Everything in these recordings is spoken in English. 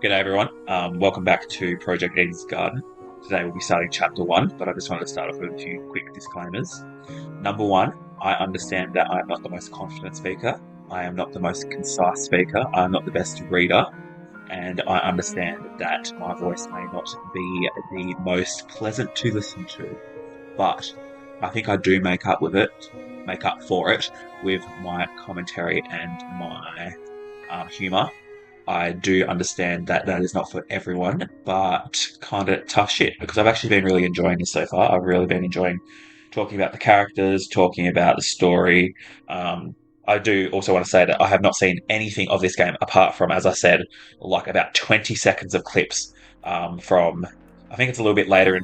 G'day everyone. Welcome back to Project Eden's Garden. Today we'll be starting chapter one, but I just wanted to start off with a few quick disclaimers. Number one, I understand that I am not the most confident speaker. I am not the most concise speaker. I am not the best reader, and I understand that my voice may not be the most pleasant to listen to. But I think I do make up for it with my commentary and my humour. I do understand that that is not for everyone, but kind of tough shit because I've actually been really enjoying this so far. I've really been enjoying talking about the characters, talking about the story. Um, I do also want to say that I have not seen anything of this game apart from, as I said, like about 20 seconds of clips from. I think it's a little bit later in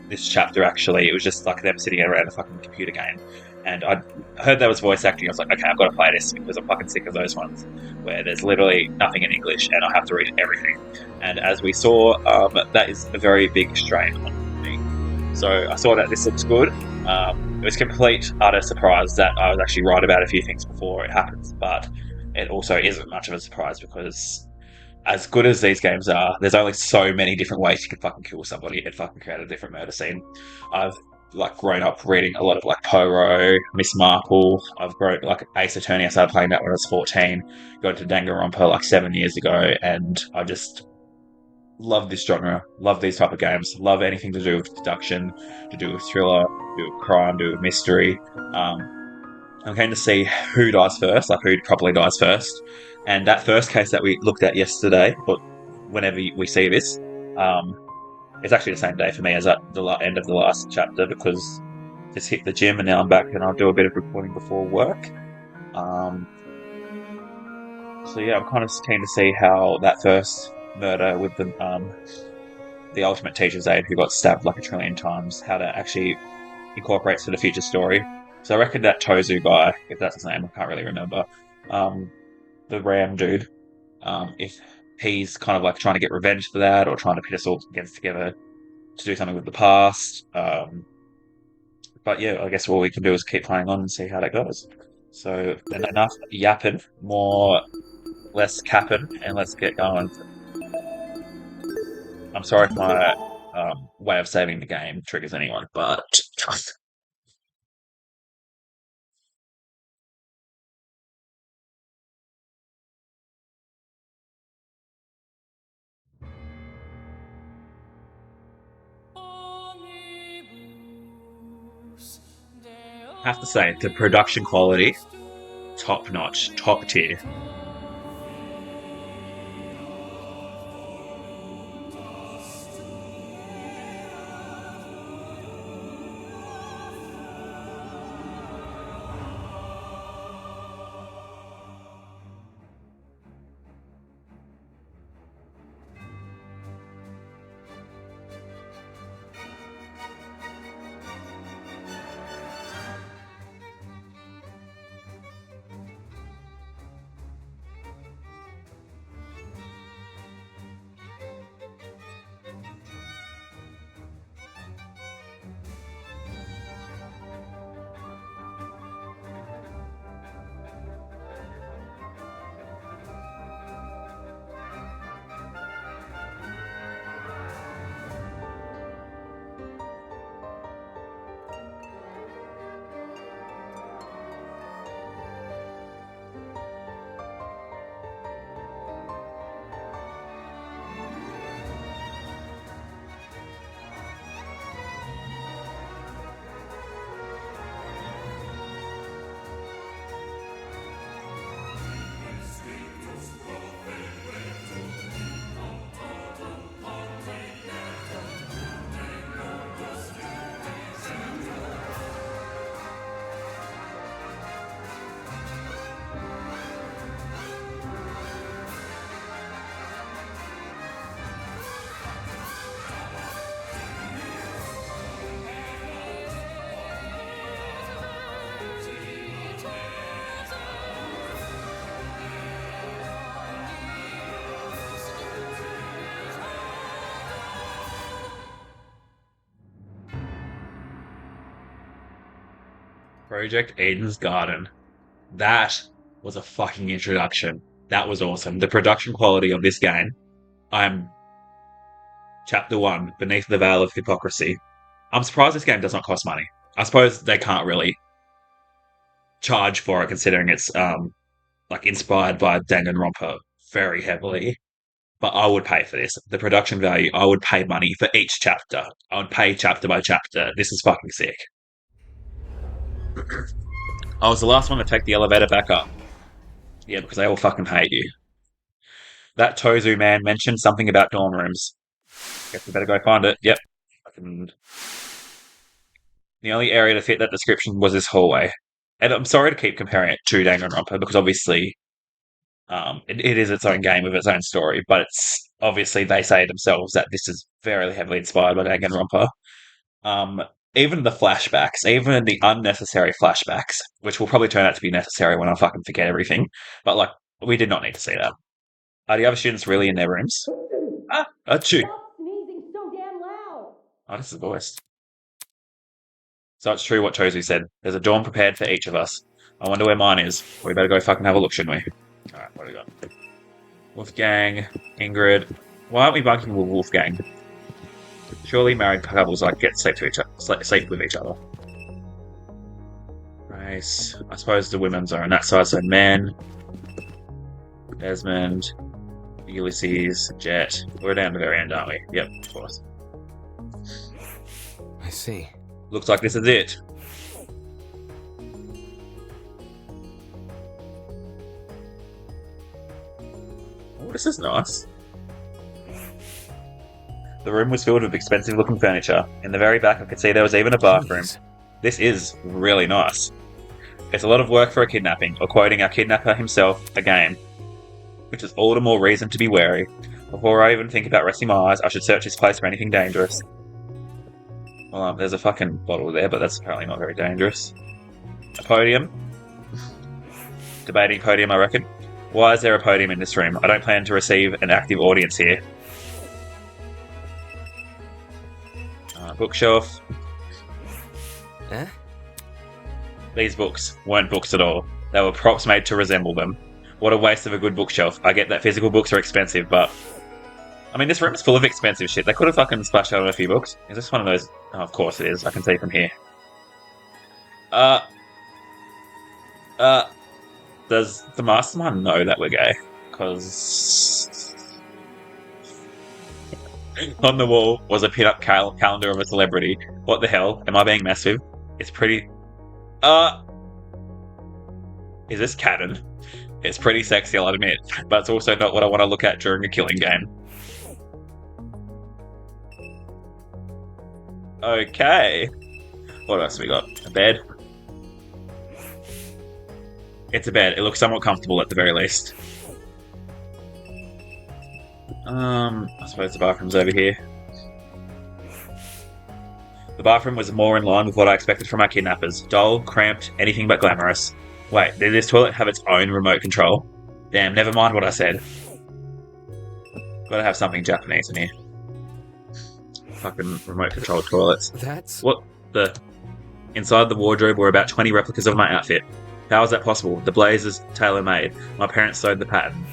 this chapter actually. It was just like them sitting around a fucking computer game, and I heard that was voice acting. I was like, okay, I've got to play this because I'm fucking sick of those ones where there's literally nothing in English and I have to read everything. And as we saw, that is a very big strain on me. So I saw that this looks good. It was complete utter surprise that I was actually right about a few things before it happens, but it also isn't much of a surprise because as good as these games are, there's only so many different ways you can fucking kill somebody and fucking create a different murder scene. I've like grown up reading a lot of like Poro, Miss Marple. I've grown like Ace Attorney. I started playing that when I was 14. Got into Danganronpa like 7 years ago, and I just love this genre. Love these type of games. Love anything to do with deduction, to do with thriller, to do with crime, to do with mystery. Um, I'm keen to see who dies first, like who probably dies first. And that first case that we looked at yesterday, or whenever we see this, um, it's actually the same day for me as at the end of the last chapter because just hit the gym and now I'm back and I'll do a bit of recording before work. Um, so yeah, I'm kind of keen to see how that first murder with the ultimate teacher's aide who got stabbed like a trillion times, how that actually incorporates to the future story. So I reckon that Tozu guy, if that's his name, I can't really remember, um, the Ram dude, if he's kind of like trying to get revenge for that or trying to pit us all against together to do something with the past. But yeah, I guess all we can do is keep playing on and see how that goes. So then enough yapping, more less capping, and let's get going. I'm sorry if my way of saving the game triggers anyone, but I have to say the production quality top notch, top tier. Project Eden's Garden. That was a fucking introduction. That was awesome. The production quality of this game. I'm chapter one, Beneath the Veil of Hypocrisy. I'm surprised this game does not cost money. I suppose they can't really charge for it considering it's like inspired by Danganronpa very heavily. But I would pay for this. The production value, I would pay money for each chapter. I would pay chapter by chapter. This is fucking sick. I was the last one to take the elevator back up. Yeah, because they all fucking hate you. That Tozu man mentioned something about dorm rooms. Guess we better go find it. Yep. The only area to fit that description was this hallway. And I'm sorry to keep comparing it to Danganronpa because obviously it is its own game with its own story, but it's obviously they say themselves that this is very heavily inspired by Danganronpa. Um, Even the flashbacks, even the unnecessary flashbacks, which will probably turn out to be necessary when I fucking forget everything, but like we did not need to see that. Are the other students really in their rooms? Ah, achoo. Stop sneezing so damn loud! Oh, this is the voice. So it's true what Tozu said. There's a dorm prepared for each of us. I wonder where mine is. We better go fucking have a look, shouldn't we? Alright, what do we got? Wolfgang, Ingrid. Why aren't we bunking with Wolfgang? Surely married couples like get sleep with each other. Race. I suppose the women's are on that side, so men. Desmond. Ulysses. Jet. We're down to the very end, aren't we? Yep, of course. I see. Looks like this is it. Oh, this is nice. The room was filled with expensive-looking furniture. In the very back, I could see there was even a bathroom. Jeez. This is really nice. It's a lot of work for a kidnapping, or quoting our kidnapper himself, a game. Which is all the more reason to be wary. Before I even think about resting my eyes, I should search this place for anything dangerous. Well, there's a fucking bottle there, but that's apparently not very dangerous. A podium. Debating podium, I reckon. Why is there a podium in this room? I don't plan to receive an active audience here. Bookshelf. Eh? These books weren't books at all. They were props made to resemble them. What a waste of a good bookshelf. I get that physical books are expensive, but... I mean, this room's full of expensive shit. They could have fucking splashed out on a few books. Is this one of those... Oh, of course it is. I can see from here. Does the mastermind know that we're gay? Because... On the wall was a pin-up calendar of a celebrity. What the hell? Am I being messed with? It's pretty... Is this canon? It's pretty sexy, I'll admit, but it's also not what I want to look at during a killing game. Okay. What else have we got? A bed? It's a bed. It looks somewhat comfortable at the very least. I suppose the bathroom's over here. The bathroom was more in line with what I expected from our kidnappers. Dull, cramped, anything but glamorous. Wait, did this toilet have its own remote control? Damn, never mind what I said. Gotta have something Japanese in here. Fucking remote controlled toilets. That's... What the... Inside the wardrobe were about 20 replicas of my outfit. How is that possible? The blazer's tailor-made. My parents sewed the pattern.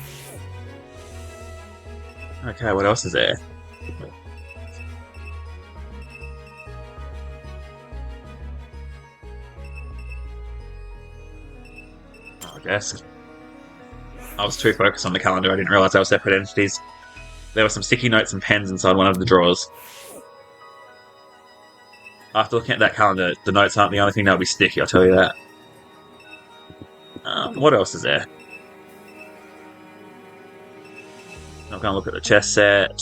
Okay, what else is there? Oh, I guess. I was too focused on the calendar, I didn't realise they were separate entities. There were some sticky notes and pens inside one of the drawers. After looking at that calendar, the notes aren't the only thing that'll be sticky, I'll tell you that. What else is there? Not going to look at the chess set.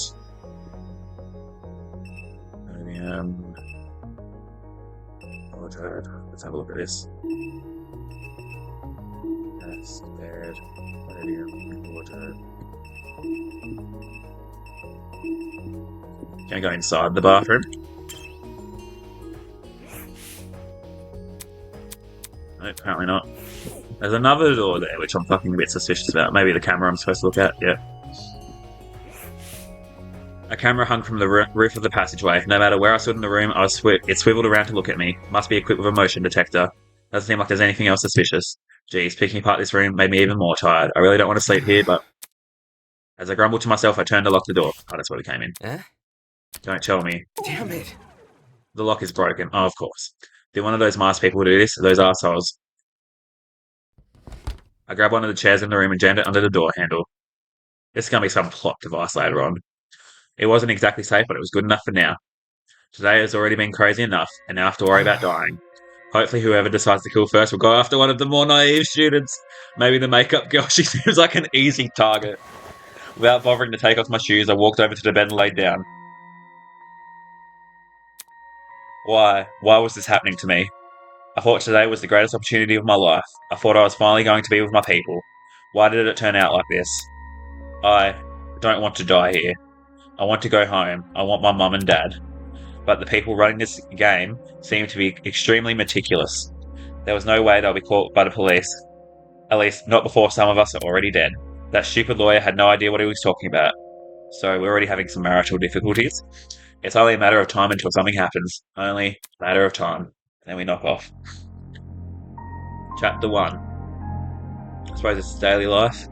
Wardrobe. Let's have a look at this. Yes, bed. Wardrobe. Can I go inside the bathroom? No, apparently not. There's another door there, which I'm fucking a bit suspicious about. Maybe the camera I'm supposed to look at, yeah. A camera hung from the roof of the passageway. No matter where I stood in the room, it swiveled around to look at me. Must be equipped with a motion detector. Doesn't seem like there's anything else suspicious. Geez, picking apart this room made me even more tired. I really don't want to sleep here, but As I grumbled to myself, I turned to lock the door. Oh, that's where we came in. Eh? Don't tell me. Damn it. The lock is broken. Oh, of course. Did one of those masked people do this? Those assholes. I grabbed one of the chairs in the room and jammed it under the door handle. This is going to be some plot device later on. It wasn't exactly safe, but it was good enough for now. Today has already been crazy enough, and now I have to worry about dying. Hopefully whoever decides to kill first will go after one of the more naive students. Maybe the makeup girl, she seems like an easy target. Without bothering to take off my shoes, I walked over to the bed and laid down. Why? Why was this happening to me? I thought today was the greatest opportunity of my life. I thought I was finally going to be with my people. Why did it turn out like this? I don't want to die here. I want to go home. I want my mum and dad. But the people running this game seem to be extremely meticulous. There was no way they'll be caught by the police. At least, not before some of us are already dead. That stupid lawyer had no idea what he was talking about. So we're already having some marital difficulties. It's only a matter of time until something happens. Only a matter of time. And then we knock off. Chapter 1. I suppose it's daily life.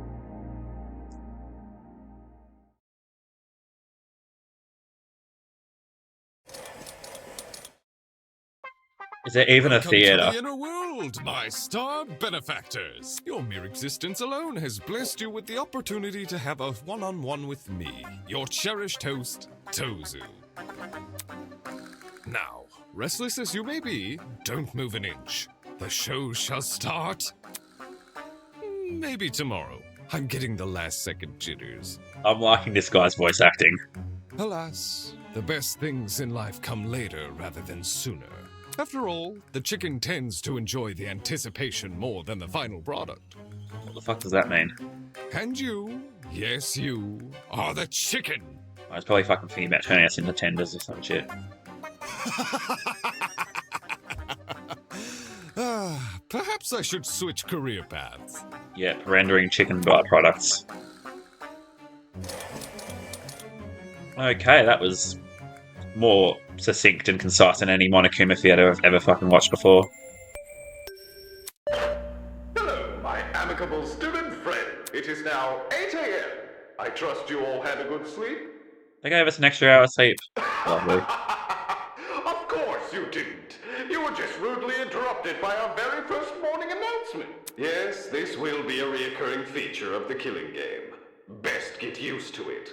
Is there even a Welcome theatre? to the inner world, my star benefactors. Your mere existence alone has blessed you with the opportunity to have a one-on-one with me, your cherished host, Tozu. Now, restless as you may be, don't move an inch. The show shall start. Maybe tomorrow. I'm getting the last-second jitters. I'm liking this guy's voice acting. Alas, the best things in life come later rather than sooner. After all, the chicken tends to enjoy the anticipation more than the final product. What the fuck does that mean? And you, yes you, are the chicken. I was probably fucking thinking about turning us into tenders or some shit. Perhaps I should switch career paths. Yeah, rendering chicken byproducts. Okay, that was more succinct and concise than any Monokuma theatre I've ever fucking watched before. Hello, my amicable student friend. It is now 8 a.m. I trust you all had a good sleep. They gave us an extra hour of sleep. Lovely. Of course you didn't. You were just rudely interrupted by our very first morning announcement. Yes, this will be a reoccurring feature of the killing game. Best get used to it.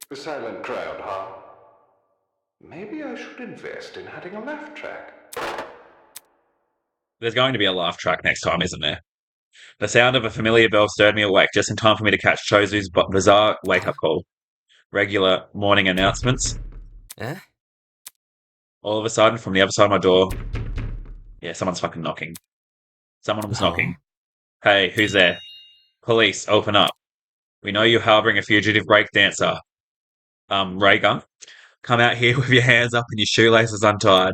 The silent crowd, huh? Maybe I should invest in adding a laugh track. There's going to be a laugh track next time, isn't there? The sound of a familiar bell stirred me awake just in time for me to catch Chozu's bizarre wake-up call. Regular morning announcements. Eh? All of a sudden, from the other side of my door... Yeah, someone's fucking knocking. Someone was knocking. Hey, who's there? Police, open up. We know you're harboring a fugitive breakdancer. Raygun? Come out here with your hands up and your shoelaces untied.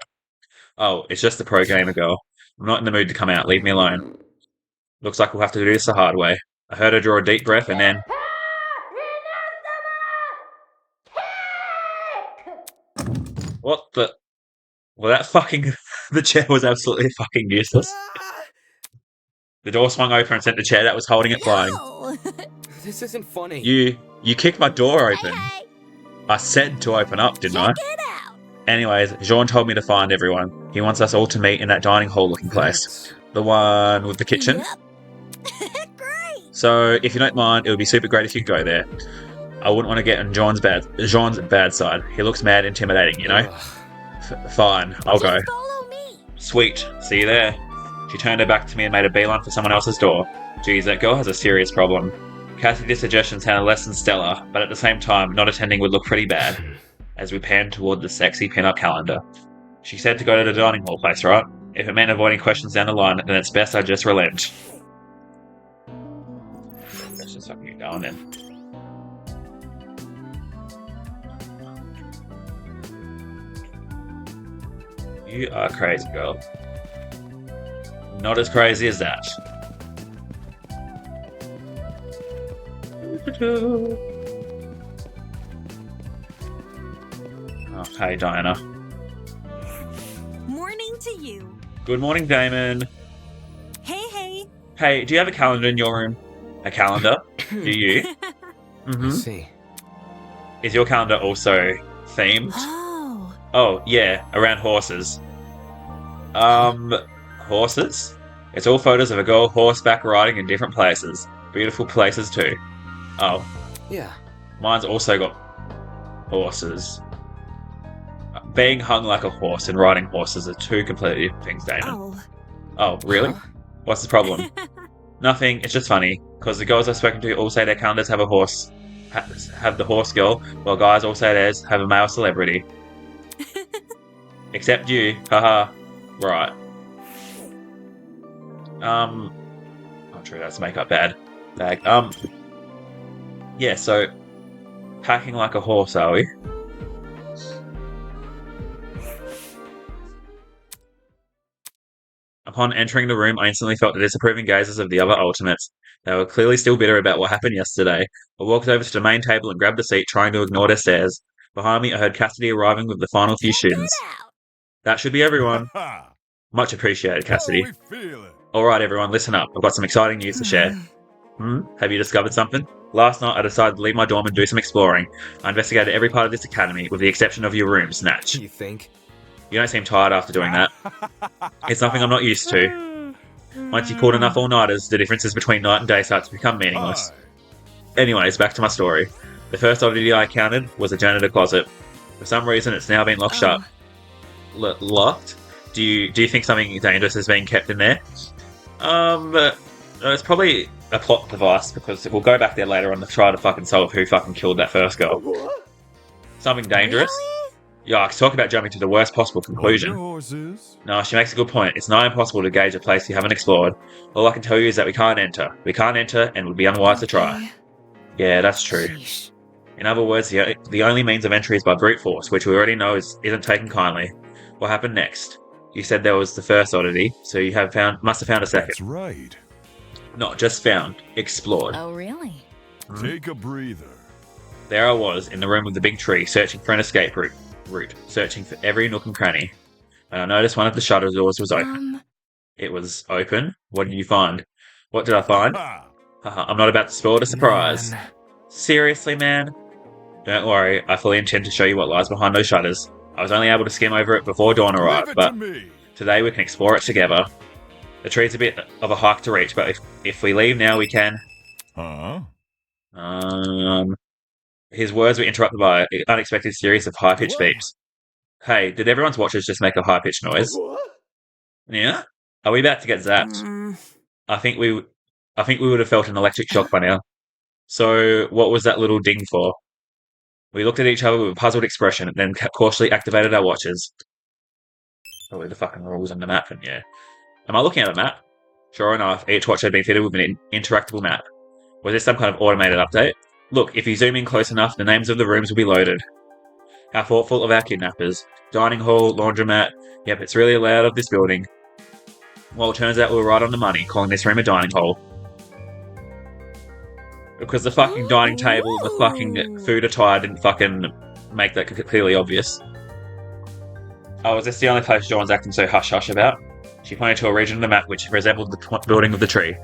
Oh, it's just the pro gamer girl. I'm not in the mood to come out. Leave me alone. Looks like we'll have to do this the hard way. I heard her draw a deep breath and then... What the... Well, that fucking... The chair was absolutely fucking useless. The door swung open and sent the chair that was holding it flying. This isn't funny. You kicked my door open. Hey, I said to open up, didn't I? check it out. Anyways, Jean told me to find everyone. He wants us all to meet in that dining hall looking place. The one with the kitchen. Yep. Great. So, if you don't mind, it would be super great if you go there. I wouldn't want to get on Jean's bad side. He looks mad intimidating, you know? Fine, I'll go. Just follow me. Sweet, see you there. She turned her back to me and made a beeline for someone else's door. Geez, that girl has a serious problem. Cassidy's suggestion sounded less than stellar, but at the same time, not attending would look pretty bad. As we panned toward the sexy pin-up calendar. She said to go to the dining hall place, right? If it meant avoiding questions down the line, then it's best I just relent. Let's just fucking get going then. You are crazy, girl. Not as crazy as that. Oh, hey, Diana. Morning to you. Good morning, Damon. Hey, hey. Hey, do you have a calendar in your room? A calendar? Do you? I see. Is your calendar also themed? Oh. Oh, yeah, around horses. Horses? It's all photos of a girl horseback riding in different places. Beautiful places too. Oh, Yeah. mine's also got horses. Being hung like a horse and riding horses are two completely different things, Damon. Oh. Oh, really? Huh? What's the problem? Nothing, it's just funny, because the girls I've spoken to all say their calendars have a horse, have the horse girl, while guys all say theirs have a male celebrity. Except you, haha. Right. Oh, true, that's makeup bag. Yeah, so, packing like a horse, are we? Upon entering the room, I instantly felt the disapproving gazes of the other Ultimates. They were clearly still bitter about what happened yesterday. I walked over to the main table and grabbed a seat, trying to ignore their stares. Behind me, I heard Cassidy arriving with the final few Check students. it out. That should be everyone. Ha! Much appreciated, Cassidy. How we feeling? Alright, everyone, listen up. I've got some exciting news to share. Have you discovered something? Last night, I decided to leave my dorm and do some exploring. I investigated every part of this academy, with the exception of your room, Snatch. You think? You don't seem tired after doing that. It's nothing I'm not used to. Once you've pulled enough all-nighters, the differences between night and day start to become meaningless. Anyways, back to my story. The first oddity I encountered was a janitor closet. For some reason, it's now been locked shut. Locked? Do you think something dangerous is being kept in there? It's probably a plot device, because we'll go back there later on to try to fucking solve who fucking killed that first girl. Something dangerous? Really? Yikes, talk about jumping to the worst possible conclusion. Horses. No, she makes a good point. It's nigh impossible to gauge a place you haven't explored. All I can tell you is that we can't enter. We can't enter, and it would be unwise to try. Yeah, that's true. Sheesh. In other words, the only means of entry is by brute force, which we already know isn't taken kindly. What happened next? You said there was the first oddity, so you must have found a second. That's right. Not just found, explored. Oh, really? Take a breather. There I was, in the room with the big tree, searching for an escape route, searching for every nook and cranny. And I noticed one of the shutter doors was open. It was open? What did you find? What did I find? Ha! Haha, I'm not about to spoil the surprise. Man. Seriously, man? Don't worry, I fully intend to show you what lies behind those shutters. I was only able to skim over it before dawn Leave arrived, it but to me. today we can explore it together. The tree's a bit of a hike to reach, but if we leave now, we can... Huh? His words were interrupted by an unexpected series of high-pitched Whoa. beeps. Hey, did everyone's watches just make a high-pitched noise? Yeah? Are we about to get zapped? I think we would have felt an electric shock by now. So, what was that little ding for? We looked at each other with a puzzled expression, and then cautiously activated our watches. Probably the fucking rules on the map, and yeah. Am I looking at a map? Sure enough, each watch had been fitted with an interactable map. Was this some kind of automated update? Look, if you zoom in close enough, the names of the rooms will be loaded. How thoughtful of our kidnappers. Dining hall, laundromat. Yep, it's really loud of this building. Well, it turns out we were right on the money, calling this room a dining hall. Because the fucking dining table and the fucking food attire didn't fucking make that clearly obvious. Oh, is this the only place Dawn's acting so hush-hush about? She pointed to a region on the map which resembled the building of the tree.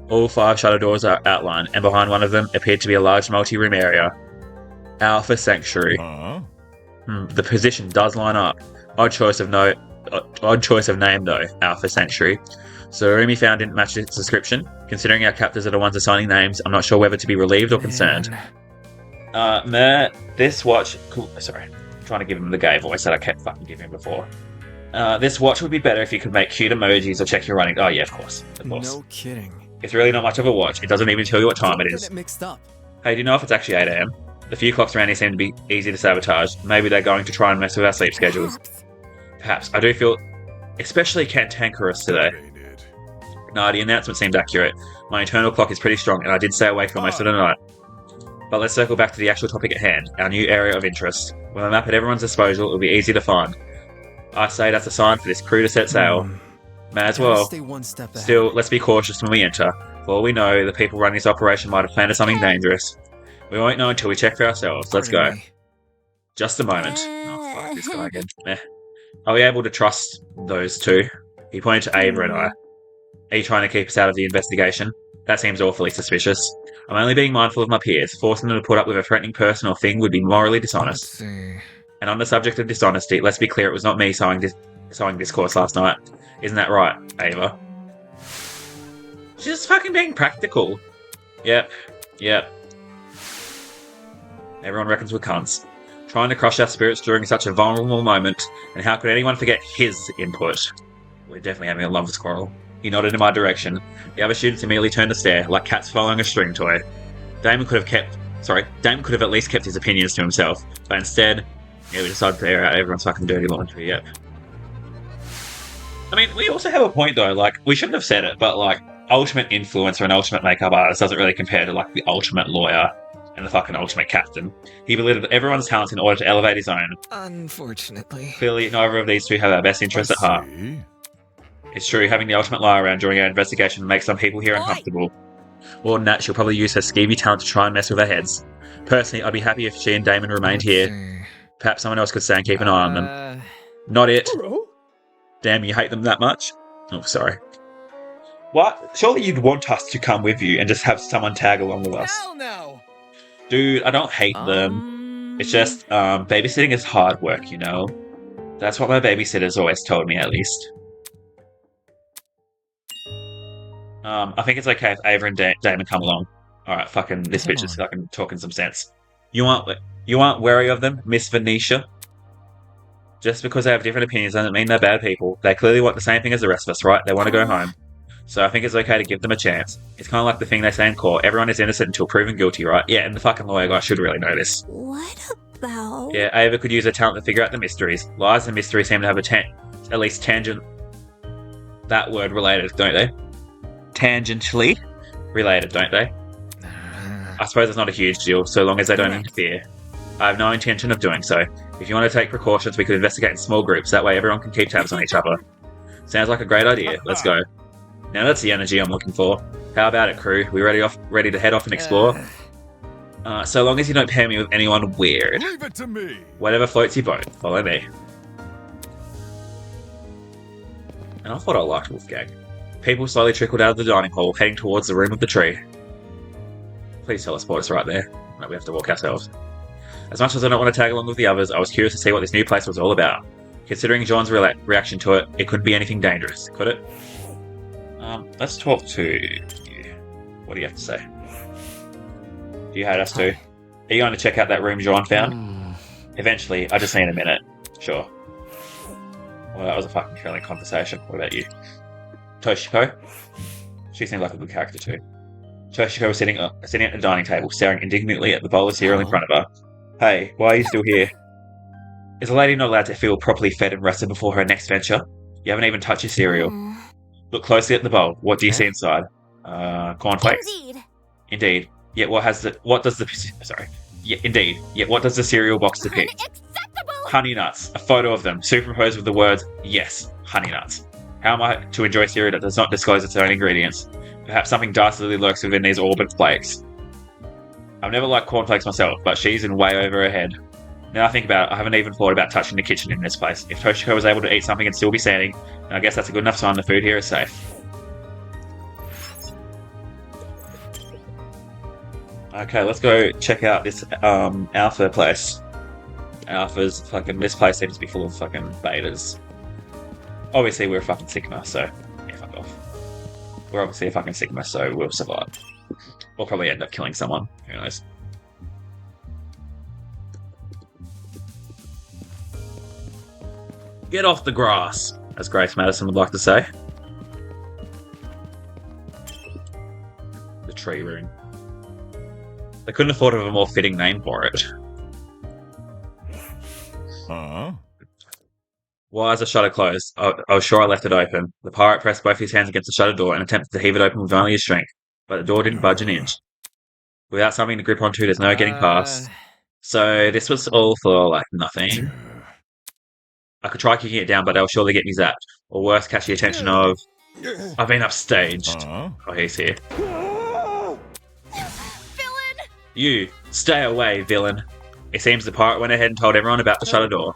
All 5 shutter doors are outlined, and behind one of them appeared to be a large multi-room area. Alpha Sanctuary. Huh? The position does line up. Odd choice of name though, Alpha Sanctuary. So the room he found didn't match its description. Considering our captors are the ones assigning names, I'm not sure whether to be relieved or concerned. This watch... Cool, sorry, I'm trying to give him the gay voice that I kept fucking giving him before. This watch would be better if you could make cute emojis or check your running... Oh yeah, of course. No kidding. It's really not much of a watch. It doesn't even tell you what time it is. Get it mixed up. Hey, do you know if it's actually 8 AM? The few clocks around here seem to be easy to sabotage. Maybe they're going to try and mess with our sleep schedules. Perhaps. I do feel especially cantankerous today. Ain't it? Nah, the announcement seemed accurate. My internal clock is pretty strong, and I did stay awake for most of the night. But let's circle back to the actual topic at hand, our new area of interest. With a map at everyone's disposal, it'll be easy to find. I say that's a sign for this crew to set sail. May as Gotta well. stay one step ahead. Still, let's be cautious when we enter. For all we know, the people running this operation might have planned something dangerous. We won't know until we check for ourselves. Let's go. Pardon me. Just a moment. Oh, fuck this guy again. Meh. Are we able to trust those two? He pointed to Ava and I. Are you trying to keep us out of the investigation? That seems awfully suspicious. I'm only being mindful of my peers. Forcing them to put up with a threatening person or thing would be morally Let's dishonest. see. And on the subject of dishonesty, let's be clear, it was not me sowing discourse last night. Isn't that right, Ava? She's just fucking being practical. Yep. Everyone reckons we're cunts. Trying to crush our spirits during such a vulnerable moment, and how could anyone forget his input? We're definitely having a lovers quarrel. He nodded in my direction. The other students immediately turned to stare, like cats following a string toy. Damon could have at least kept his opinions to himself, but instead, we decided to air out everyone's fucking dirty laundry, yep. I mean, we also have a point though, like, we shouldn't have said it, but like, ultimate influencer and ultimate makeup artist doesn't really compare to like the ultimate lawyer and the fucking ultimate captain. He belittled everyone's talents in order to elevate his own. Unfortunately. Clearly, neither of these two have our best interests at heart. It's true, having the ultimate liar around during our investigation makes some people here uncomfortable. More than that, she'll probably use her skeevy talent to try and mess with our heads. Personally, I'd be happy if she and Damon remained here. Perhaps someone else could stay and keep an eye on them. Not it. Damn, you hate them that much? Oh, sorry. What? Surely you'd want us to come with you and just have someone tag along with us. Hell no! Dude, I don't hate them. It's just, babysitting is hard work, you know? That's what my babysitter's always told me, at least. I think it's okay if Ava and Damon come along. Alright, fucking, this bitch is fucking talking some sense. You aren't wary of them, Miss Venetia? Just because they have different opinions doesn't mean they're bad people. They clearly want the same thing as the rest of us, right? They want to go home. So I think it's okay to give them a chance. It's kind of like the thing they say in court. Everyone is innocent until proven guilty, right? Yeah, and the fucking lawyer guy should really know this. What about... Yeah, Ava could use her talent to figure out the mysteries. Lies and mysteries seem to have at least tangent... That word related, don't they? Tangentially related, don't they? I suppose it's not a huge deal, so long as they don't interfere. I have no intention of doing so. If you want to take precautions, we could investigate in small groups. That way everyone can keep tabs on each other. Sounds like a great idea. Let's go. Now that's the energy I'm looking for. How about it, crew? We ready to head off and explore? So long as you don't pair me with anyone weird. Leave it to me. Whatever floats your boat. Follow me. And I thought I liked Wolfgang. People slowly trickled out of the dining hall, heading towards the room of the tree. Please teleport us right there. No, we have to walk ourselves. As much as I don't want to tag along with the others, I was curious to see what this new place was all about. Considering John's reaction to it, it couldn't be anything dangerous, could it? Let's talk to you. What do you have to say? Do you hate us too? Are you going to check out that room John found? Eventually, I just need a minute. Sure. Well, that was a fucking thrilling conversation. What about you? Toshiko? She seemed like a good character too. Toshiko was sitting at the dining table, staring indignantly at the bowl of cereal in front of her. Hey, why are you still here? Is a lady not allowed to feel properly fed and rested before her next venture? You haven't even touched your cereal. Look closely at the bowl. What do you see inside? Cornflakes. Indeed. Yet what does the cereal box depict? Unacceptable! Honey nuts. A photo of them, superimposed with the words, yes, honey nuts. How am I to enjoy cereal that does not disclose its own ingredients? Perhaps something dastardly lurks within these Auburn flakes. I've never liked cornflakes myself, but she's in way over her head. Now I think about it, I haven't even thought about touching the kitchen in this place. If Toshiko was able to eat something and still be standing, then I guess that's a good enough sign the food here is safe. Okay, let's go check out this Alpha place. This place seems to be full of fucking betas. Obviously we're a fucking Sigma, so yeah, fuck off. We're obviously a fucking Sigma, so we'll survive. We'll probably end up killing someone, who knows. Get off the grass, as Grace Madison would like to say. The tree room. They couldn't have thought of a more fitting name for it. Why is the shutter closed? I was sure I left it open. The pirate pressed both his hands against the shutter door and attempted to heave it open with only his strength, but the door didn't budge an inch. Without something to grip onto, there's no getting past. So this was all for, like, nothing. I could try kicking it down, but they'll surely get me zapped. Or worse, catch the attention of... I've been upstaged. Oh, he's here. Villain! You, stay away, villain. It seems the pirate went ahead and told everyone about the shutter door.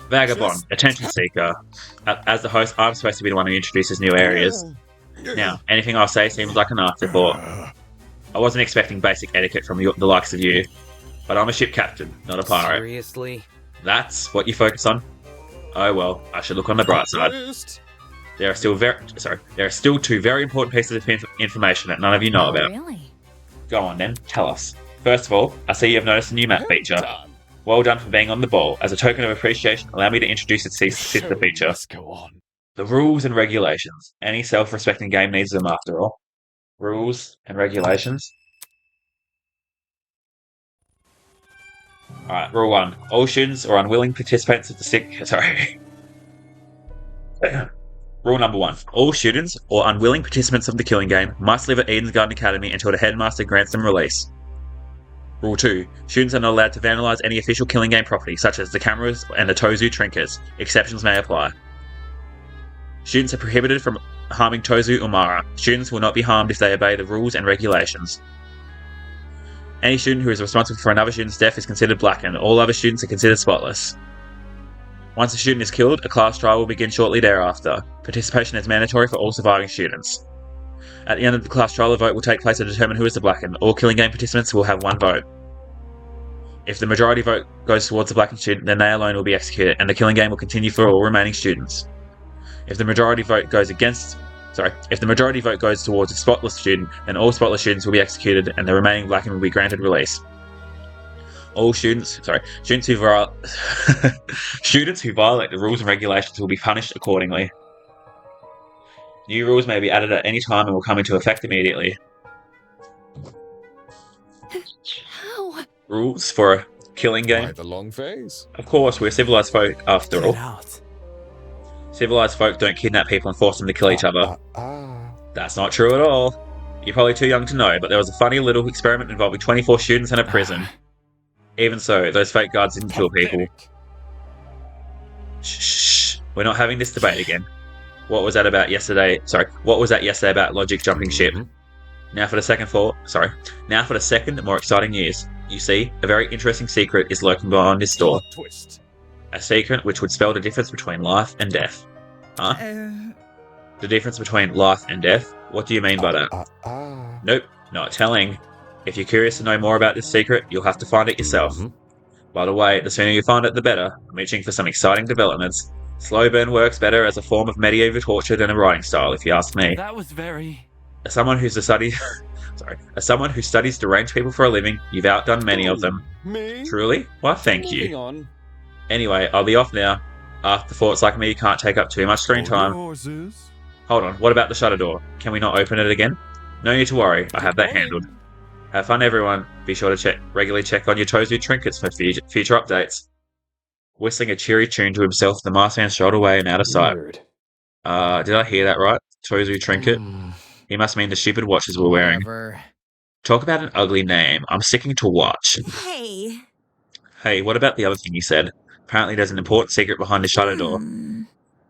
Vagabond, attention seeker. As the host, I'm supposed to be the one who introduces new areas. Now, anything I say seems like an afterthought. I wasn't expecting basic etiquette from the likes of you, but I'm a ship captain, not a pirate. Seriously? That's what you focus on? Oh well, I should look on the bright side. There are still two very important pieces of information that none of you know about. Really? Go on then, tell us. First of all, I see you have noticed a new map feature. Well done for being on the ball. As a token of appreciation, allow me to introduce its sister feature. Let's go on. The rules and regulations. Any self-respecting game needs them after all. Rules and regulations. Alright, rule 1. All students or unwilling participants of the Rule number 1. All students or unwilling participants of the killing game must live at Eden's Garden Academy until the headmaster grants them release. Rule 2. Students are not allowed to vandalise any official killing game property, such as the cameras and the Tozu trinkets. Exceptions may apply. Students are prohibited from harming Tozu or Mara. Students will not be harmed if they obey the rules and regulations. Any student who is responsible for another student's death is considered blackened. All other students are considered spotless. Once a student is killed, a class trial will begin shortly thereafter. Participation is mandatory for all surviving students. At the end of the class trial, a vote will take place to determine who is the blackened. All killing game participants will have one vote. If the majority vote goes towards the blackened student, then they alone will be executed, and the killing game will continue for all remaining students. If the majority vote goes towards a spotless student, then all spotless students will be executed, and the remaining blackened will be granted release. All students who violate the rules and regulations will be punished accordingly. New rules may be added at any time and will come into effect immediately. How? Rules for a killing game. Why the long face? Of course, we're civilized folk after Get all. out. Civilized folk don't kidnap people and force them to kill each other. That's not true at all. You're probably too young to know, but there was a funny little experiment involving 24 students in a prison. Even so, those fake guards didn't kill people. Shh. We're not having this debate again. What was that yesterday about logic jumping ship? Now for the second, more exciting news. You see, a very interesting secret is lurking behind this door. Twist. A secret which would spell the difference between life and death. Huh? The difference between life and death? What do you mean by that? Nope, not telling. If you're curious to know more about this secret, you'll have to find it yourself. By the way, the sooner you find it, the better. I'm itching for some exciting developments. Slow burn works better as a form of medieval torture than a writing style, if you ask me. That was very... As someone who studies deranged people for a living, you've outdone many of them. Me? Truly? Why, thank Moving you. on. Anyway, I'll be off now. Afterthoughts like me can't take up too much screen time. Hold on, what about the shutter door? Can we not open it again? No need to worry, I have that handled. Have fun, everyone. Be sure to regularly check on your Tozu trinkets for future updates. Whistling a cheery tune to himself, the masked man strolled away and out of sight. Weird. Did I hear that right? Tozu trinket? He must mean the stupid watches we're wearing. Whatever. Talk about an ugly name. I'm sticking to watch. Hey. Hey, what about the other thing you said? Apparently there's an important secret behind the shutter door.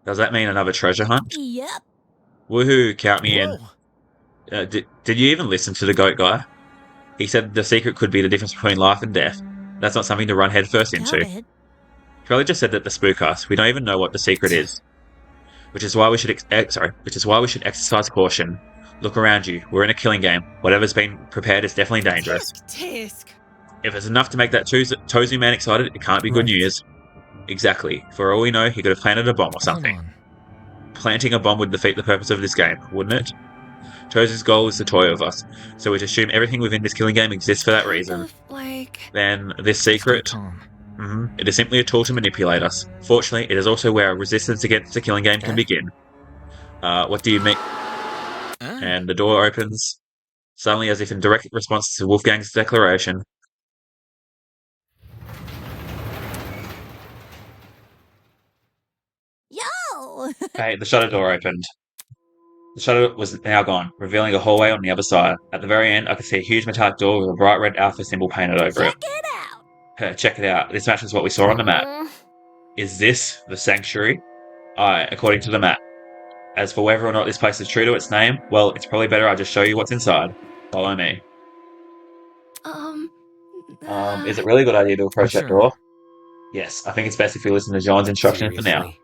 Does that mean another treasure hunt? Yep. Woohoo, count me Whoa. in. Did you even listen to the goat guy? He said the secret could be the difference between life and death. That's not something to run headfirst into. Got He it. probably just said that to spook us. We don't even know what the secret is. Which is why we should exercise caution. Look around you. We're in a killing game. Whatever's been prepared is definitely dangerous. Tisk. If it's enough to make that Tozu man excited, it can't be good Right. news. Exactly. For all we know, he could have planted a bomb or something. Hold on. Planting a bomb would defeat the purpose of this game, wouldn't it? Tozu's goal is to toy with us, so we'd assume everything within this killing game exists for that reason. Like. Then, this Stay secret, calm. it is simply a tool to manipulate us. Fortunately, it is also where our resistance against the killing game can begin. What do you mean? And the door opens, suddenly as if in direct response to Wolfgang's declaration. Yo! Hey, the shutter door opened. The shutter was now gone, revealing a hallway on the other side. At the very end, I could see a huge metallic door with a bright red alpha symbol painted over Check it out. it. Check it out. This matches what we saw on the map. Is this the sanctuary? Aye, according to the map. As for whether or not this place is true to its name, well, it's probably better I just show you what's inside. Follow me. Is it really a good idea to approach that Sure. door? Yes, I think it's best if you listen to John's instruction for now. Seriously.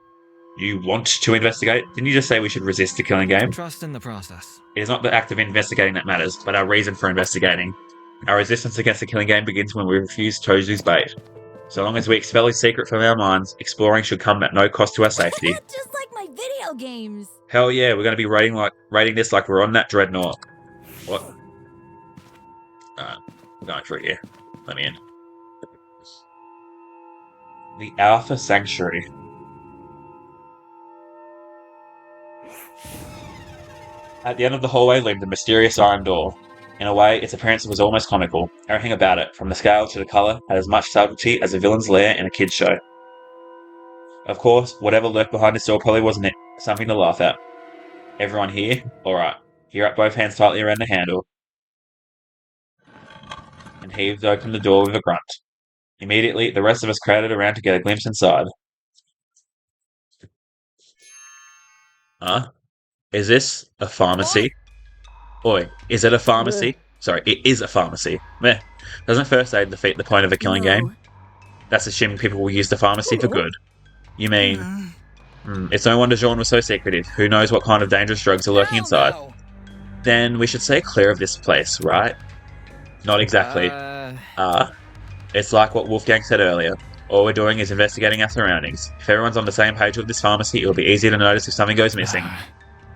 You want to investigate? Didn't you just say we should resist the killing game? Trust in the process. It is not the act of investigating that matters, but our reason for investigating. Our resistance against the killing game begins when we refuse Tozu's bait. So long as we expel his secret from our minds, exploring should come at no cost to our safety. Just like my video games. Hell yeah, we're going to be rating this like we're on that dreadnought. What? I'm going through here. Let me in. The Alpha Sanctuary. At the end of the hallway loomed a mysterious iron door. In a way, its appearance was almost comical. Everything about it, from the scale to the colour, had as much subtlety as a villain's lair in a kid's show. Of course, whatever lurked behind this door probably wasn't something to laugh at. Everyone here? Alright. He wrapped both hands tightly around the handle and heaved open the door with a grunt. Immediately, the rest of us crowded around to get a glimpse inside. Huh? Is this a pharmacy? Oi, is it a pharmacy? Sorry, it is a pharmacy. Meh. Doesn't first aid defeat the point of a killing game? That's assuming people will use the pharmacy for good. You mean... it's no wonder Jean was so secretive. Who knows what kind of dangerous drugs are lurking inside? Then we should stay clear of this place, right? Not exactly. It's like what Wolfgang said earlier. All we're doing is investigating our surroundings. If everyone's on the same page with this pharmacy, it'll be easy to notice if something goes missing.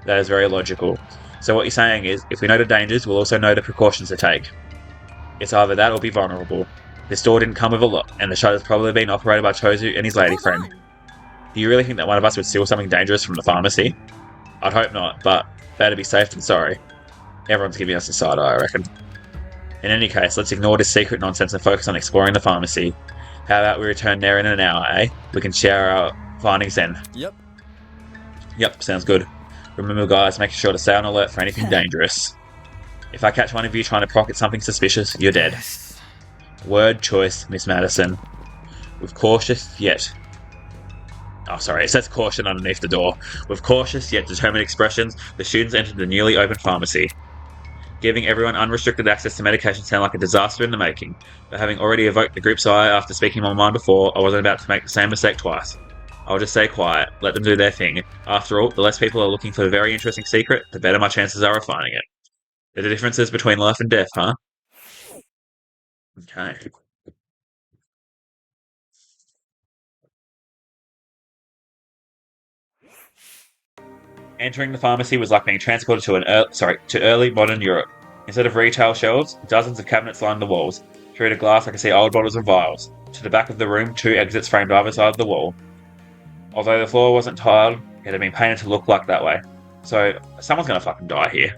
That is very logical. So what you're saying is, if we know the dangers, we'll also know the precautions to take. It's either that or be vulnerable. This door didn't come with a lock, and the shutter's probably been operated by Tozu and his lady friend. Do you really think that one of us would steal something dangerous from the pharmacy? I'd hope not, but better be safe than sorry. Everyone's giving us a side eye, I reckon. In any case, let's ignore this secret nonsense and focus on exploring the pharmacy. How about we return there in an hour, eh? We can share our findings then. Yep, sounds good. Remember guys, make sure to stay on alert for anything dangerous. If I catch one of you trying to pocket something suspicious, you're dead. Word choice, Miss Madison. With cautious yet... Oh, sorry, it says caution underneath the door. With cautious yet determined expressions, the students entered the newly opened pharmacy. Giving everyone unrestricted access to medication sounded like a disaster in the making, but having already evoked the group's eye after speaking my mind before, I wasn't about to make the same mistake twice. I'll just stay quiet, let them do their thing. After all, the less people are looking for a very interesting secret, the better my chances are of finding it. There are differences between life and death, huh? Okay. Entering the pharmacy was like being transported to early modern Europe. Instead of retail shelves, dozens of cabinets lined the walls. Through the glass, I could see old bottles and vials. To the back of the room, 2 exits framed either side of the wall. Although the floor wasn't tiled, it had been painted to look like that way. So, someone's gonna fucking die here.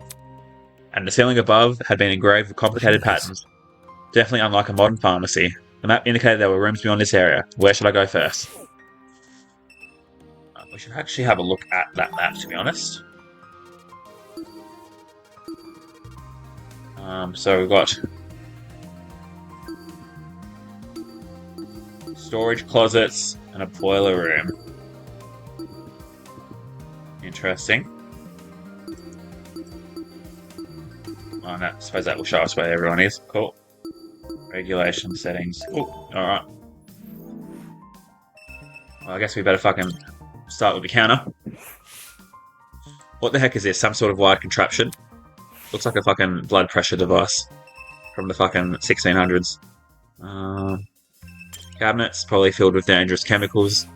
And the ceiling above had been engraved with complicated patterns. Definitely unlike a modern pharmacy. The map indicated there were rooms beyond this area. Where should I go first? We should actually have a look at that map, to be honest. So we've got storage closets and a boiler room. Interesting. Oh, no, I suppose that will show us where everyone is. Cool. Regulation settings. Oh, alright. Well, I guess we better fucking start with the counter. What the heck is this? Some sort of wired contraption? Looks like a fucking blood pressure device from the fucking 1600s. Cabinets, probably filled with dangerous chemicals.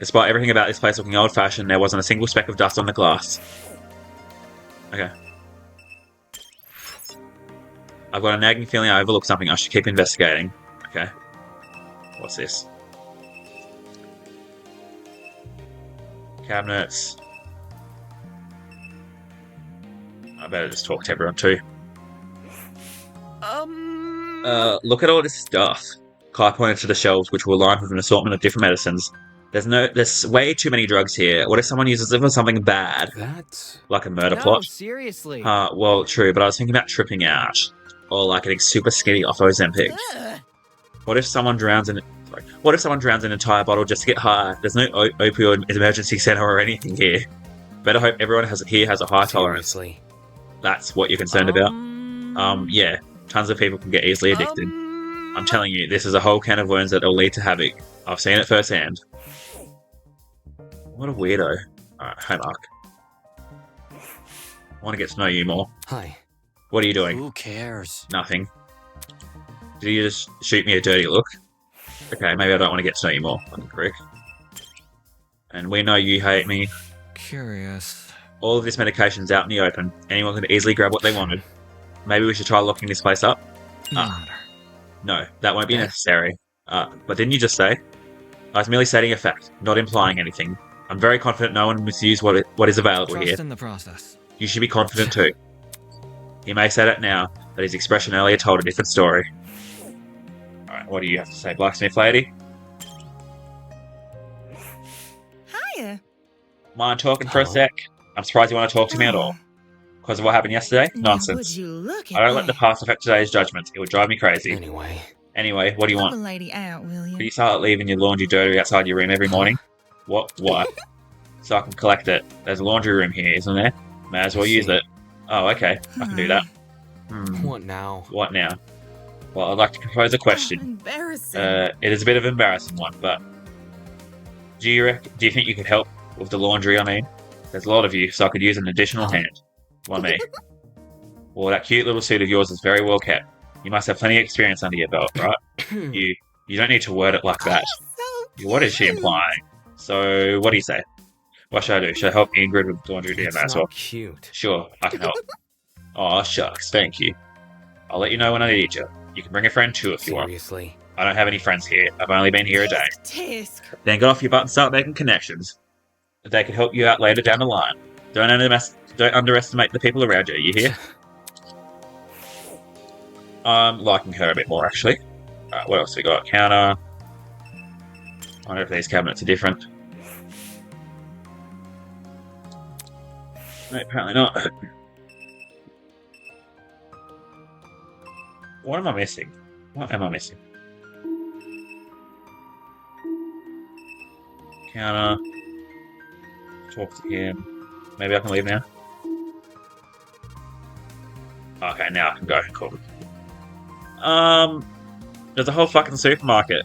Despite everything about this place looking old-fashioned, there wasn't a single speck of dust on the glass. Okay. I've got a nagging feeling I overlooked something. I should keep investigating. Okay. What's this? Cabinets. I better just talk to everyone too. Look at all this stuff. Kai pointed to the shelves, which were lined with an assortment of different medicines. There's way too many drugs here. What if someone uses it for something bad? Like a murder plot? Seriously. Well, true, but I was thinking about tripping out. Or like getting super skinny off Ozempic. What if someone drowns an entire bottle just to get high? There's no opioid emergency center or anything here. Better hope everyone here has a high tolerance. That's what you're concerned about? Yeah. Tons of people can get easily addicted. I'm telling you, this is a whole can of worms that will lead to havoc. I've seen it firsthand. What a weirdo. Alright, hi Mark. I want to get to know you more. Hi. What are you doing? Who cares? Nothing. Did you just shoot me a dirty look? Okay, maybe I don't want to get to know you more, fucking prick. And we know you hate me. Curious. All of this medication's out in the open. Anyone can easily grab what they wanted. Maybe we should try locking this place up? No matter. No, that won't be necessary. But didn't you just say? I was merely stating a fact, not implying anything. I'm very confident no one will misuse what is available Trust here. in the process. You should be confident too. He may say that now, but his expression earlier told a different story. Alright, what do you have to say, blacksmith lady? Hiya. Mind talking for a sec? I'm surprised you want to talk to me at all. Because of what happened yesterday? Nonsense. Would you look I don't let the past affect today's judgment. It would drive me crazy. Anyway, what do you Help want? a lady out, will you? Will you start leaving your laundry dirty outside your room every morning? What? So I can collect it. There's a laundry room here, isn't there? May as well use it. Oh, okay. I can do that. What now? What now? Well, I'd like to propose a question. Embarrassing. It is a bit of an embarrassing one, but do you think you could help with the laundry? I mean, there's a lot of you, so I could use an additional hand. Why me? Well, that cute little suit of yours is very well kept. You must have plenty of experience under your belt, right? You don't need to word it like that. So What is she implying? So, what do you say? What should I do? Should I help Ingrid with the laundry? Yeah, It's may as not well. cute. Sure, I can help. Oh, shucks, thank you. I'll let you know when I need you. You can bring a friend too if you want. Seriously. I don't have any friends here. I've only been here a day. Tisk. Then get off your butt and start making connections. They can help you out later down the line. Don't underestimate the people around you, you hear? I'm liking her a bit more, actually. Alright, what else we got? Counter. I wonder if these cabinets are different. No, apparently not. What am I missing? What am I missing? Counter. Talk to him. Maybe I can leave now? Okay, now I can go. Cool. There's a whole fucking supermarket.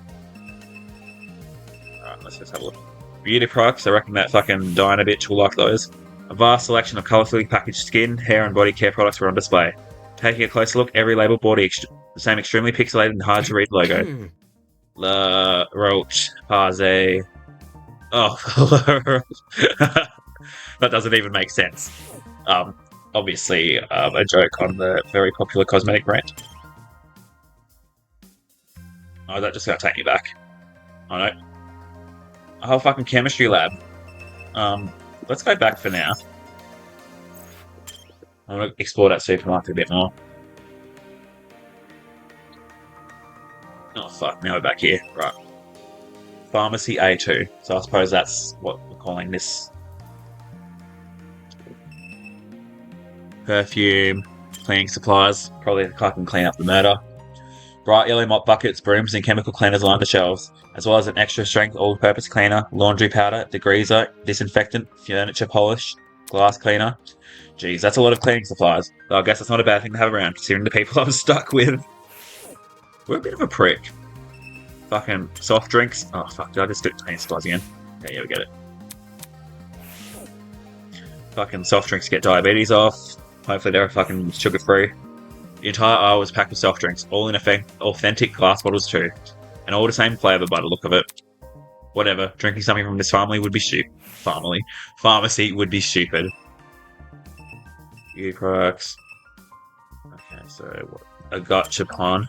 Alright, let's just have a look. Beauty products, I reckon that fucking Dinah bitch will like those. A vast selection of colourfully packaged skin, hair and body care products were on display. Taking a closer look, every label bore the same extremely pixelated and hard to read logo. La Roche Pase. Oh, that doesn't even make sense. Obviously, a joke on the very popular cosmetic brand. Oh, that just got to take me back. Oh no. A whole fucking chemistry lab. Let's go back for now. I want to explore that supermarket a bit more. Oh fuck, now we're back here. Right. Pharmacy A2. So I suppose that's what we're calling this. Perfume, cleaning supplies. Probably I can clean up the murder. Bright yellow mop buckets, brooms, and chemical cleaners line the shelves, as well as an extra strength all-purpose cleaner, laundry powder, degreaser, disinfectant, furniture polish, glass cleaner. Geez, that's a lot of cleaning supplies. Though I guess that's not a bad thing to have around, considering the people I'm stuck with. We're a bit of a prick. Fucking soft drinks. Oh fuck, did I just do cleaning supplies again? Okay, yeah, we get it. Fucking soft drinks get diabetes off. Hopefully they're fucking sugar-free. The entire aisle was packed with soft drinks, all in authentic glass bottles too, and all the same flavour by the look of it. Whatever, drinking something from this pharmacy would be stupid. Beauty products. Okay, so what? A gachapon.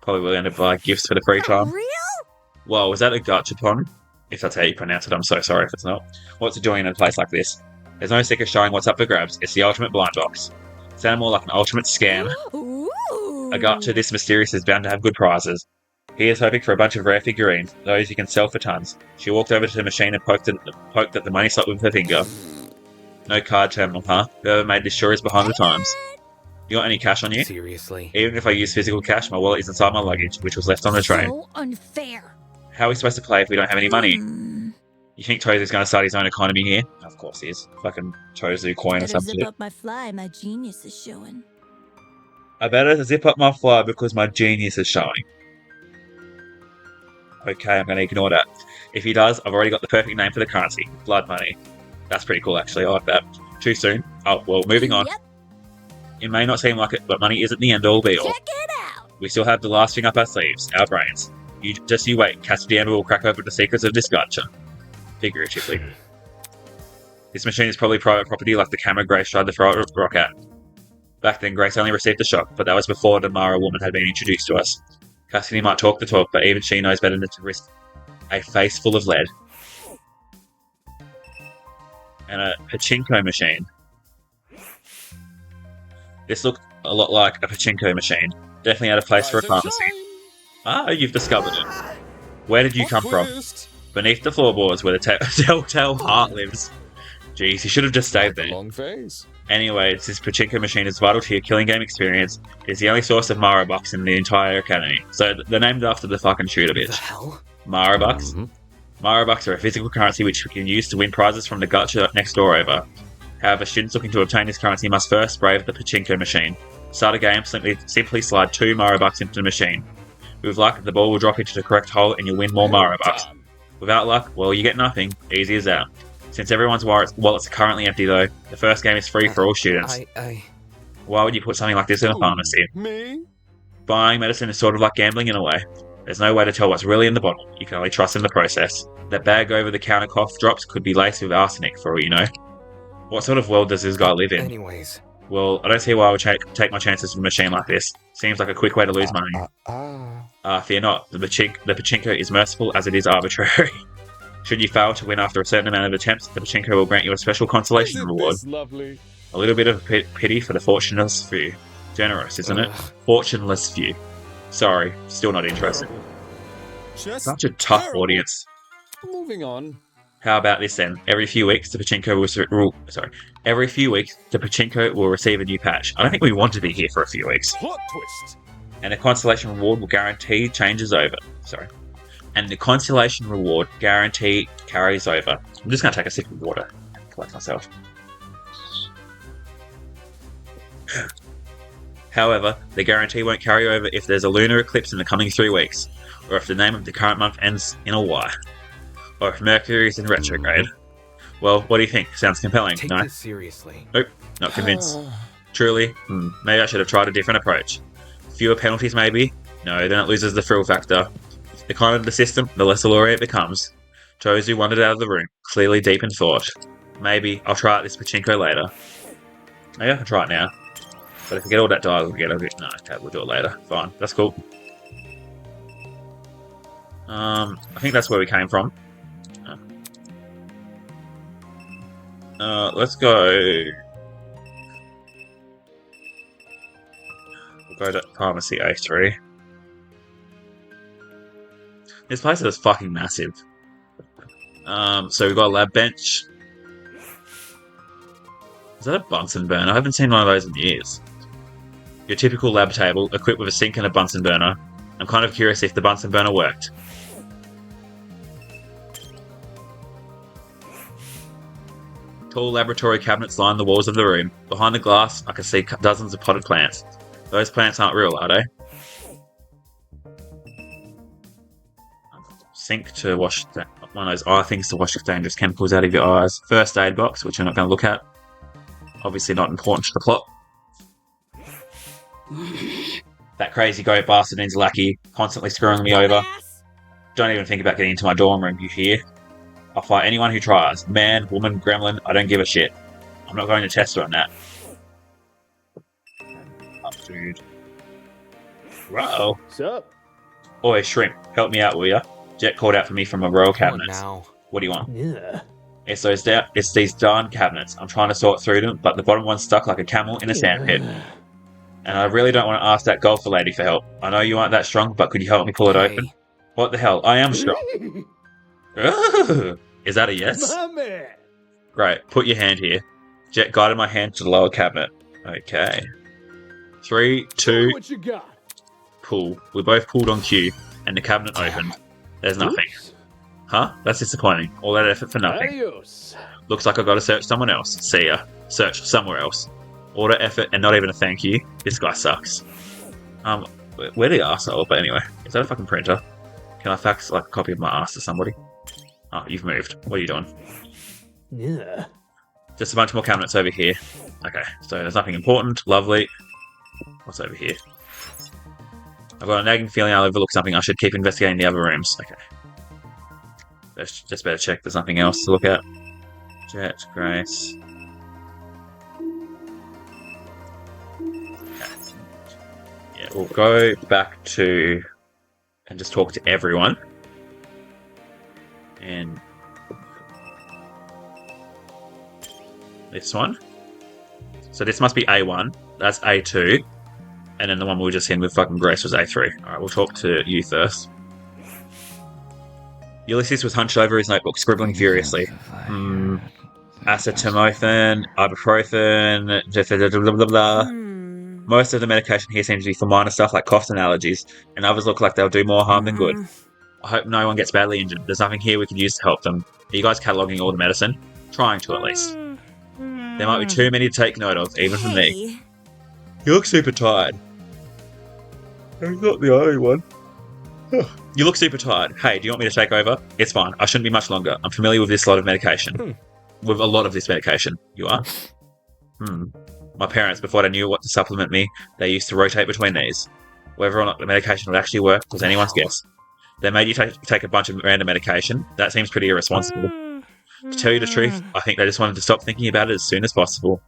Probably will end up buying gifts for the free time. Real? Whoa, was that a gachapon? If that's how you pronounce it, I'm so sorry if it's not. What's it doing in a place like this? There's no sticker showing what's up for grabs. It's the ultimate blind box. Sounded more like an ultimate scam. Ooh. A gacha this mysterious is bound to have good prizes. He is hoping for a bunch of rare figurines, those you can sell for tons. She walked over to the machine and poked at the money slot with her finger. No card terminal, huh? Whoever made this sure is behind the times. You got any cash on you? Seriously. Even if I use physical cash, my wallet is inside my luggage, which was left on the train. So unfair. How are we supposed to play if we don't have any money? Hmm. You think Tozu's going to start his own economy here? Of course he is. Fucking Tozu coin or Better something. zip up my fly. My genius is showing. I better zip up my fly because my genius is showing. Okay, I'm going to ignore that. If he does, I've already got the perfect name for the currency. Blood money. That's pretty cool, actually. I like that. Too soon? Oh, well, moving on. Yep. It may not seem like it, but money isn't the end-all be-all. Check it out. We still have the last thing up our sleeves, our brains. You wait. Cassidy will crack open the secrets of this gacha. Figuratively. This machine is probably private property like the camera Grace tried to throw a rock at. Back then, Grace only received the shock, but that was before the Mara woman had been introduced to us. Cassidy might talk the talk, but even she knows better than to risk a face full of lead. And a pachinko machine. This looked a lot like a pachinko machine. Definitely out of place for a pharmacy. Ah, you've discovered it. Where did you come from? Beneath the floorboards where the telltale heart lives. Jeez, you should have just stayed there. Long face. Anyways, this pachinko machine is vital to your killing game experience. It's the only source of Mara bucks in the entire academy. So they're named after the fucking shooter The bitch. hell? Mara bucks. Mara bucks are a physical currency which we can use to win prizes from the gacha next door over. However, students looking to obtain this currency must first brave the pachinko machine. Start a game, simply slide 2 Mara bucks into the machine. With luck, the ball will drop into the correct hole and you'll win more Mara bucks. Without luck, well, you get nothing. Easy as that. Since everyone's wallets are currently empty though, the first game is free for all students. Why would you put something like this in a pharmacy? Me? Buying medicine is sort of like gambling in a way. There's no way to tell what's really in the bottle. You can only trust in the process. That bag over-the-counter cough drops could be laced with arsenic for all you know. What sort of world does this guy live in? Anyways. Well, I don't see why I would take my chances with a machine like this. Seems like a quick way to lose money. Fear not. The pachinko is merciful as it is arbitrary. Should you fail to win after a certain amount of attempts, the pachinko will grant you a special consolation reward. Lovely. A little bit of pity for the fortuneless few. Generous, isn't it? Fortuneless few. Sorry, still not interested. Just Such a tough terrible. audience. Moving on. How about this then? Every few weeks, the pachinko will receive a new patch. I don't think we want to be here for a few weeks. Plot twist. And the consolation reward will guarantee changes over. And the consolation reward guarantee carries over. I'm just going to take a sip of water and collect myself. However, the guarantee won't carry over if there's a lunar eclipse in the coming 3 weeks, or if the name of the current month ends in a Y, or if Mercury is in retrograde. Well, what do you think? Sounds compelling, Take no? this seriously. Nope, not convinced. Truly? Maybe I should have tried a different approach. Fewer penalties, maybe? No, then it loses the thrill factor. The kinder the system, the less alluring it becomes. Tozu wandered out of the room, clearly deep in thought. Maybe I'll try out this pachinko later. Maybe I can try it now. But if I get all that dialogue again, I'll get... No, okay, we'll do it later. Fine, that's cool. I think that's where we came from. Let's go... We'll go to Pharmacy A3. This place is fucking massive. So we've got a lab bench. Is that a Bunsen burner? I haven't seen one of those in years. Your typical lab table, equipped with a sink and a Bunsen burner. I'm kind of curious if the Bunsen burner worked. Tall laboratory cabinets line the walls of the room. Behind the glass, I can see dozens of potted plants. Those plants aren't real, are they? Sink to wash one of those eye things to wash the dangerous chemicals out of your eyes. First aid box, which I'm not going to look at. Obviously not important to the plot. That crazy goat bastard needs lackey, constantly screwing me over. Don't even think about getting into my dorm room, you hear? I'll fight anyone who tries. Man, woman, gremlin, I don't give a shit. I'm not going to test her on that. Oh, dude. Whoa. What's up? Oi, shrimp, help me out, will ya? Jet called out for me from a row of Come on cabinets. now. What do you want? Yeah. It's these darn cabinets. I'm trying to sort through them, but the bottom one's stuck like a camel in a sandpit. And I really don't want to ask that golfer lady for help. I know you aren't that strong, but could you help me pull it open? What the hell? I am strong. Ugh. Is that a yes? My man. Great. Put your hand here. Jet guided my hand to the lower cabinet. Okay. 3, 2, What you got? pull. We both pulled on cue, and the cabinet opened. There's nothing. Oops. Huh? That's disappointing. All that effort for nothing. Adios. Looks like I gotta search someone else. See ya. Search somewhere else. All that effort and not even a thank you. This guy sucks. Where the arsehole? But anyway, is that a fucking printer? Can I fax like a copy of my ass to somebody? Oh, you've moved. What are you doing? Yeah. Just a bunch more cabinets over here. Okay, so there's nothing important. Lovely. What's over here? I've got a nagging feeling I'll overlook something. I should keep investigating the other rooms. Okay. Let's just better check there's nothing else to look at. Jet, Grace. Okay. Yeah, we'll go back to and just talk to everyone. And this one. So this must be A1. That's A2. And then the one we were just in with fucking Grace was A3. Alright, we'll talk to you first. Ulysses was hunched over his notebook, scribbling furiously. Acetaminophen, ibuprofen, blah, blah, blah. Most of the medication here seems to be for minor stuff like coughs and allergies, and others look like they'll do more harm than good. I hope no one gets badly injured. There's nothing here we could use to help them. Are you guys cataloguing all the medicine? Trying to, at least. There might be too many to take note of, even for me. You look super tired. I'm not the only one. You look super tired. Hey, do you want me to take over? It's fine. I shouldn't be much longer. I'm familiar with this lot of medication. With a lot of this medication. You are? My parents, before they knew what to supplement me, they used to rotate between these. Whether or not the medication would actually work was anyone's guess. They made you take a bunch of random medication. That seems pretty irresponsible. To tell you the truth, I think they just wanted to stop thinking about it as soon as possible.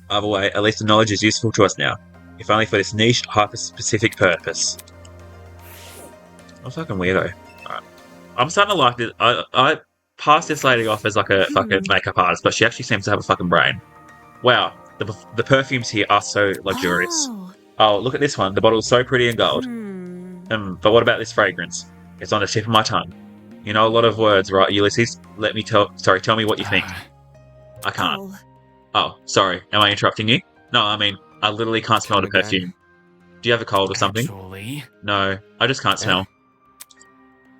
Either way, at least the knowledge is useful to us now. If only for this niche, hyper-specific purpose. I'm a fucking weirdo. Right. I'm starting to like this. I passed this lady off as like a fucking makeup artist, but she actually seems to have a fucking brain. Wow, the perfumes here are so luxurious. Oh, look at this one. The bottle's so pretty and gold. But what about this fragrance? It's on the tip of my tongue. You know a lot of words, right, Ulysses? Tell me what you think. I can't. Oh, sorry. Am I interrupting you? No, I mean, I literally can't smell the perfume. Do you have a cold or something? Actually? No, I just can't smell.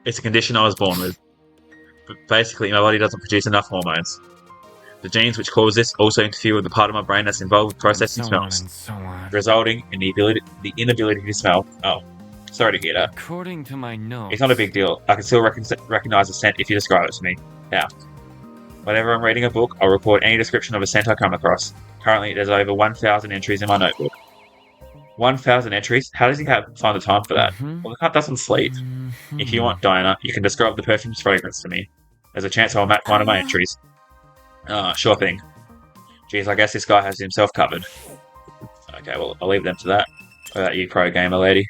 It's a condition I was born with. But basically, my body doesn't produce enough hormones. The genes which cause this also interfere with the part of my brain that's involved with processing smells, resulting in the inability to smell. Oh, sorry to hear that. According to my notes, it's not a big deal. I can still recognize a scent if you describe it to me. Now, whenever I'm reading a book, I'll record any description of a scent I come across. Currently, there's over 1,000 entries in my notebook. 1,000 entries? How does he find the time for that? Well, the cunt doesn't sleep. If you want, Diana, you can describe the perfume's fragrance to me. There's a chance I'll match one of my entries. Sure thing. Jeez, I guess this guy has himself covered. Okay, well, I'll leave them to that. What about you, pro gamer lady?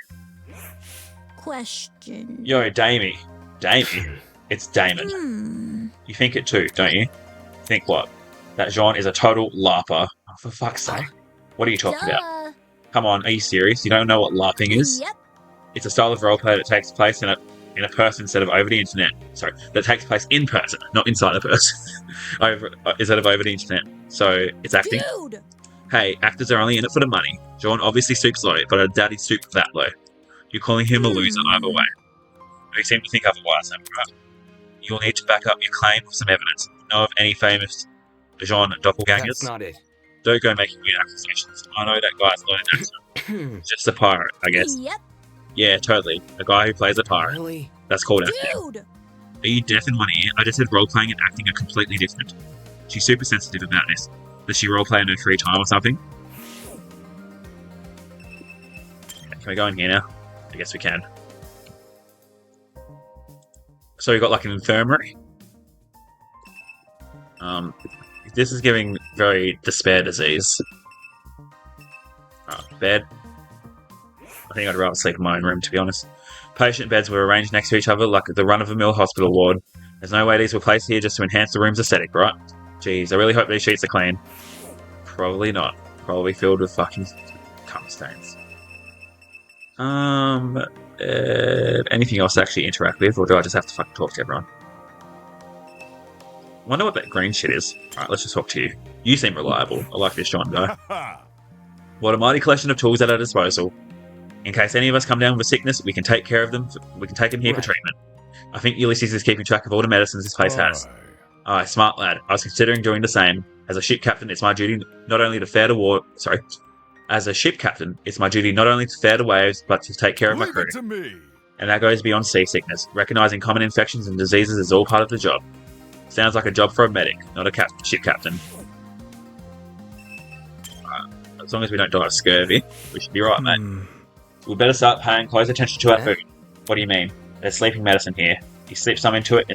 Question. Yo, Damie. It's Damon. You think it too, don't you? Think what? That Jean is a total LARPer. Oh, for fuck's sake. What are you talking about? Come on, are you serious? You don't know what LARPing is? Yep. It's a style of roleplay that takes place in a person instead of over the internet. Sorry, that takes place in person, not inside a person. Instead of over the internet. So, it's acting. Dude! Hey, actors are only in it for the money. Jean obviously stoops low, but I doubt he'd stoop that low. You're calling him a loser either way. But you seem to think otherwise, right? You'll need to back up your claim with some evidence. Know of any famous Jean doppelgangers? That's not it. Don't go making weird accusations. I know that guy's not an actor. Just a pirate, I guess. Yep. Yeah, totally. A guy who plays a pirate. Really? That's called acting. Dude! Are you deaf in one ear? I just said role-playing and acting are completely different. She's super sensitive about this. Does she role-play in her free time or something? Can we go in here now? I guess we can. So we've got like an infirmary. This is giving very despair disease. Bed. I think I'd rather sleep in my own room, to be honest. Patient beds were arranged next to each other like the run-of-the-mill hospital ward. There's no way these were placed here just to enhance the room's aesthetic, right? Jeez, I really hope these sheets are clean. Probably not. Probably filled with fucking cum stains. Anything else to actually interact with, or do I just have to fucking talk to everyone? I wonder what that green shit is. Alright, let's just talk to you. You seem reliable. I like this John guy. What a mighty collection of tools at our disposal. In case any of us come down with a sickness, we can take care of them. We can take them here for treatment. I think Ulysses is keeping track of all the medicines this place has. Aye, smart lad. I was considering doing the same. As a ship captain, it's my duty not only to fare the war. As a ship captain, it's my duty not only to fare the waves, but to take care of my crew. Leave it to me. And that goes beyond seasickness. Recognizing common infections and diseases is all part of the job. Sounds like a job for a medic, not a ship captain. As long as we don't die of scurvy, we should be right, mate. We better start paying close attention to our food. What do you mean? There's sleeping medicine here. You slip some into it.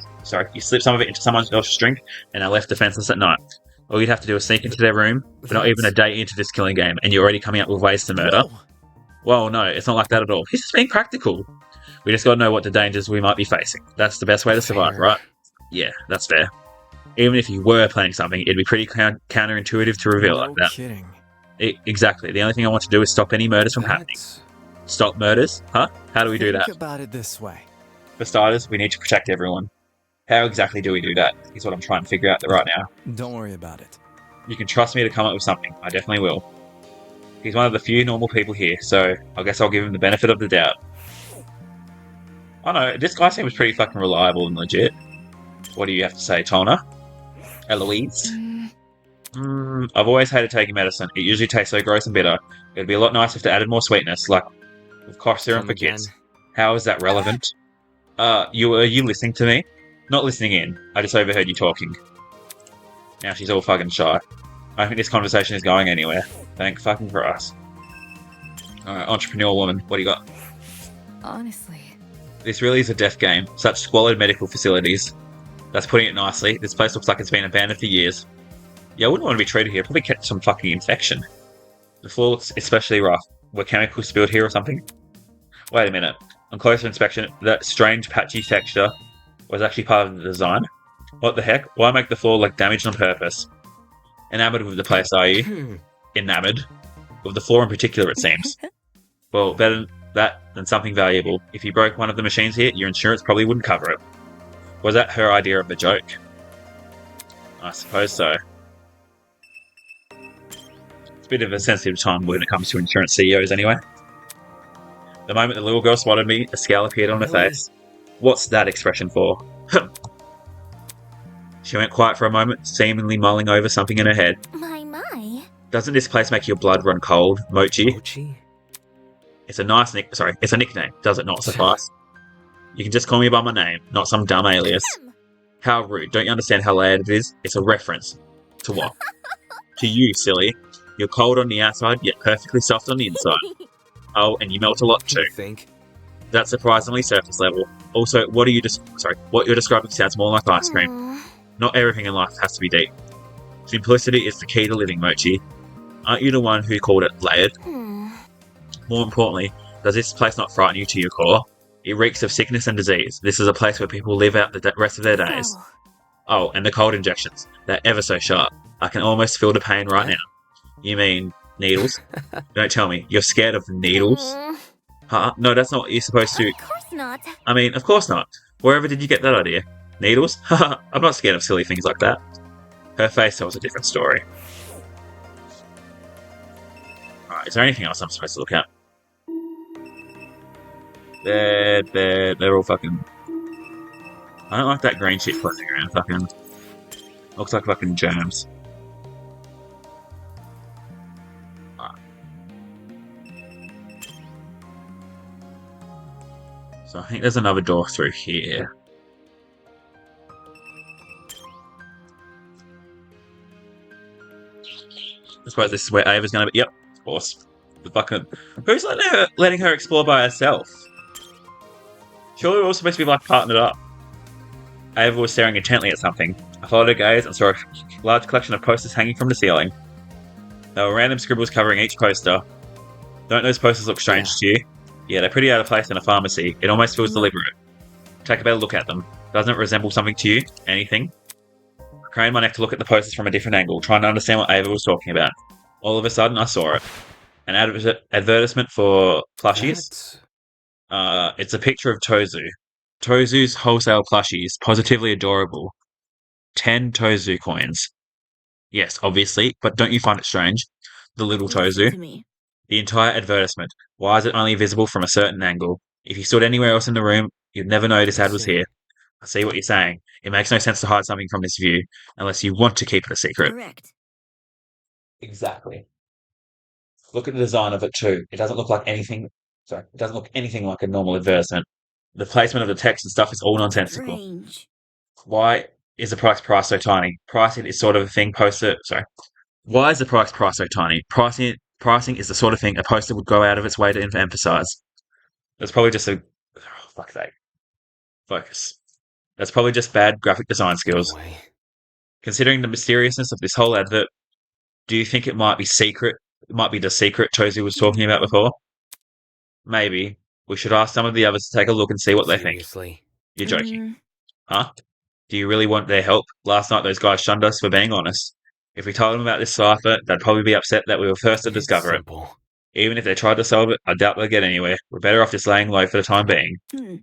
You slip some of it into someone else's drink, and they're left defenseless at night. All you'd have to do is sneak into their room. We're not even a day into this killing game, and you're already coming up with ways to murder. Well, no, it's not like that at all. He's just being practical. We just gotta know what the dangers we might be facing. That's the best way to survive, right? Yeah, that's fair. Even if you were planning something, it'd be pretty counterintuitive to reveal like that. Kidding. Exactly. The only thing I want to do is stop any murders from happening. Stop murders? Huh? How do we do that? Think about it this way. For starters, we need to protect everyone. How exactly do we do that? Is what I'm trying to figure out right now. Don't worry about it. You can trust me to come up with something. I definitely will. He's one of the few normal people here, so I guess I'll give him the benefit of the doubt. I know, this guy seems pretty fucking reliable and legit. What do you have to say, Tona? Eloise? I've always hated taking medicine. It usually tastes so gross and bitter. It'd be a lot nicer if they added more sweetness, like with cough serum for kids. How is that relevant? Are you listening to me? Not listening in. I just overheard you talking. Now she's all fucking shy. I don't think this conversation is going anywhere. Thank fucking Christ. Alright, entrepreneur woman, what do you got? Honestly. This really is a death game. Such squalid medical facilities. That's putting it nicely. This place looks like it's been abandoned for years. Yeah, I wouldn't want to be treated here. Probably catch some fucking infection. The floor looks especially rough. Were chemicals spilled here or something? Wait a minute. On closer inspection, that strange patchy texture was actually part of the design. What the heck? Why make the floor look damaged on purpose? Enamored with the place, are you? Enamored? With the floor in particular, it seems. Well, better that than something valuable. If you broke one of the machines here, your insurance probably wouldn't cover it. Was that her idea of the joke? I suppose so. It's a bit of a sensitive time when it comes to insurance CEOs anyway. The moment the little girl spotted me, a scowl appeared on her face. What's that expression for? She went quiet for a moment, seemingly mulling over something in her head. My. Doesn't this place make your blood run cold, Mochi? Mochi? It's a nickname. Does it not suffice? You can just call me by my name, not some dumb alias. How rude. Don't you understand how loud it is? It's a reference. To what? To you, silly. You're cold on the outside, yet perfectly soft on the inside. Oh, and you melt a lot too. Think? That's surprisingly surface level. Also, what you're describing sounds more like ice cream. Not everything in life has to be deep. Simplicity is the key to living, Mochi. Aren't you the one who called it layered? More importantly, does this place not frighten you to your core? It reeks of sickness and disease. This is a place where people live out the rest of their days. Oh, and the cold injections. They're ever so sharp. I can almost feel the pain right now. You mean needles? Don't tell me. You're scared of needles? Huh? No, that's not what you're supposed to... Of course not. I mean, of course not. Wherever did you get that idea? Needles? Haha, I'm not scared of silly things like that. Her face tells a different story. Alright, is there anything else I'm supposed to look at? They're all fucking... I don't like that green shit floating around, fucking... Looks like fucking germs. Alright. So I think there's another door through here. I suppose this is where Ava's going to be. Yep, of course. The fucking... Who's letting her explore by herself? Surely we're all supposed to be like partnered up. Ava was staring intently at something. I followed her gaze and saw a large collection of posters hanging from the ceiling. There were random scribbles covering each poster. Don't those posters look strange to you? Yeah, they're pretty out of place in a pharmacy. It almost feels deliberate. Take a better look at them. Doesn't it resemble something to you? Anything? I craned my neck to look at the posters from a different angle, trying to understand what Ava was talking about. All of a sudden, I saw it. An advertisement for plushies. It's a picture of Tozu. Tozu's wholesale plushies, positively adorable. 10 Tozu coins. Yes, obviously, but don't you find it strange? The little Tozu. The entire advertisement. Why is it only visible from a certain angle? If you stood anywhere else in the room, you'd never know this ad was here. I see what you're saying. It makes no sense to hide something from this view, unless you want to keep it a secret. Correct. Exactly. Look at the design of it too. It doesn't look like anything. Sorry, it doesn't look anything like a normal advertisement. The placement of the text and stuff is all nonsensical. Strange. Why is the price so tiny? Pricing is sort of a thing poster. Sorry. Why is the price so tiny? Pricing is the sort of thing a poster would go out of its way to emphasize. That's probably just a. Oh, fuck sake. Focus. That's probably just bad graphic design skills. No way. Considering the mysteriousness of this whole advert, do you think it might be secret? It might be the secret Chosu was talking about before? Maybe. We should ask some of the others to take a look and see what they think. Seriously? You're joking. Huh? Do you really want their help? Last night those guys shunned us for being honest. If we told them about this cipher, they'd probably be upset that we were first to It's discover it. simple. Even if they tried to solve it, I doubt they'll get anywhere. We're better off just laying low for the time being.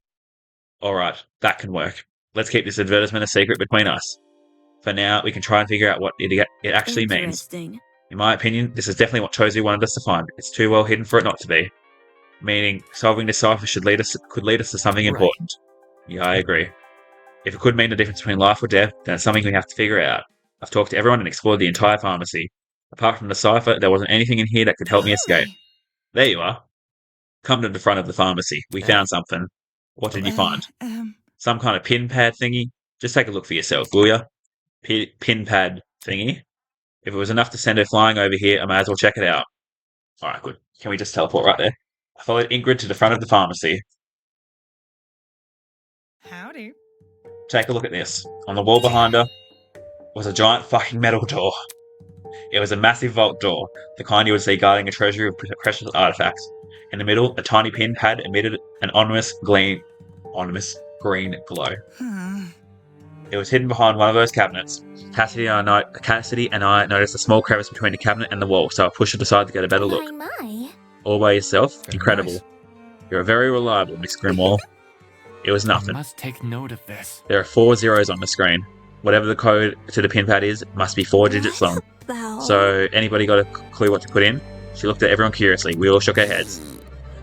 Alright, that can work. Let's keep this advertisement a secret between us. For now, we can try and figure out what it actually means. Interesting. In my opinion, this is definitely what Chosu wanted us to find. It's too well hidden for it not to be. Meaning, solving this cipher could lead us to something Right. important. Yeah, I agree. If it could mean the difference between life or death, then it's something we have to figure out. I've talked to everyone and explored the entire pharmacy. Apart from the cipher, there wasn't anything in here that could help me escape. There you are. Come to the front of the pharmacy. We found something. What did you find? Some kind of pin pad thingy? Just take a look for yourself, will ya? Pin pad thingy? If it was enough to send her flying over here, I may as well check it out. Alright, good. Can we just teleport right there? I followed Ingrid to the front of the pharmacy. Howdy. Take a look at this. On the wall behind her was a giant fucking metal door. It was a massive vault door, the kind you would see guarding a treasury of precious artifacts. In the middle, a tiny pin pad emitted an ominous green glow. It was hidden behind one of those cabinets. Cassidy and I noticed a small crevice between the cabinet and the wall, so I pushed it aside to get a better look. My. All by yourself? Very Incredible. nice. You're very reliable, Miss Grimwall. It was I nothing. must take note of this. There are 4 zeros on the screen. Whatever the code to the pin pad is, it must be 4 digits long. So, anybody got a clue what to put in? She looked at everyone curiously. We all shook our heads.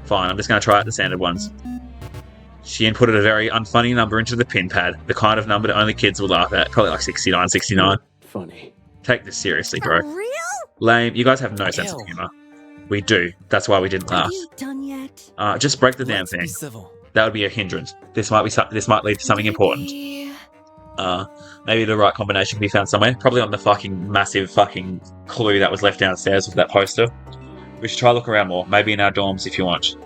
Fine, I'm just going to try out the standard ones. She inputted a very unfunny number into the pin pad, the kind of number that only kids will laugh at, probably like 69. Funny. Take this seriously, bro. For real? Lame, you guys have no sense of Ew. humour. We do. That's why we didn't Are laugh. you done yet? Just break the damn Let's be thing. civil. That would be a hindrance. This might lead to something important. Maybe the right combination can be found somewhere. Probably on the fucking massive fucking clue that was left downstairs with that poster. We should try to look around more. Maybe in our dorms if you want.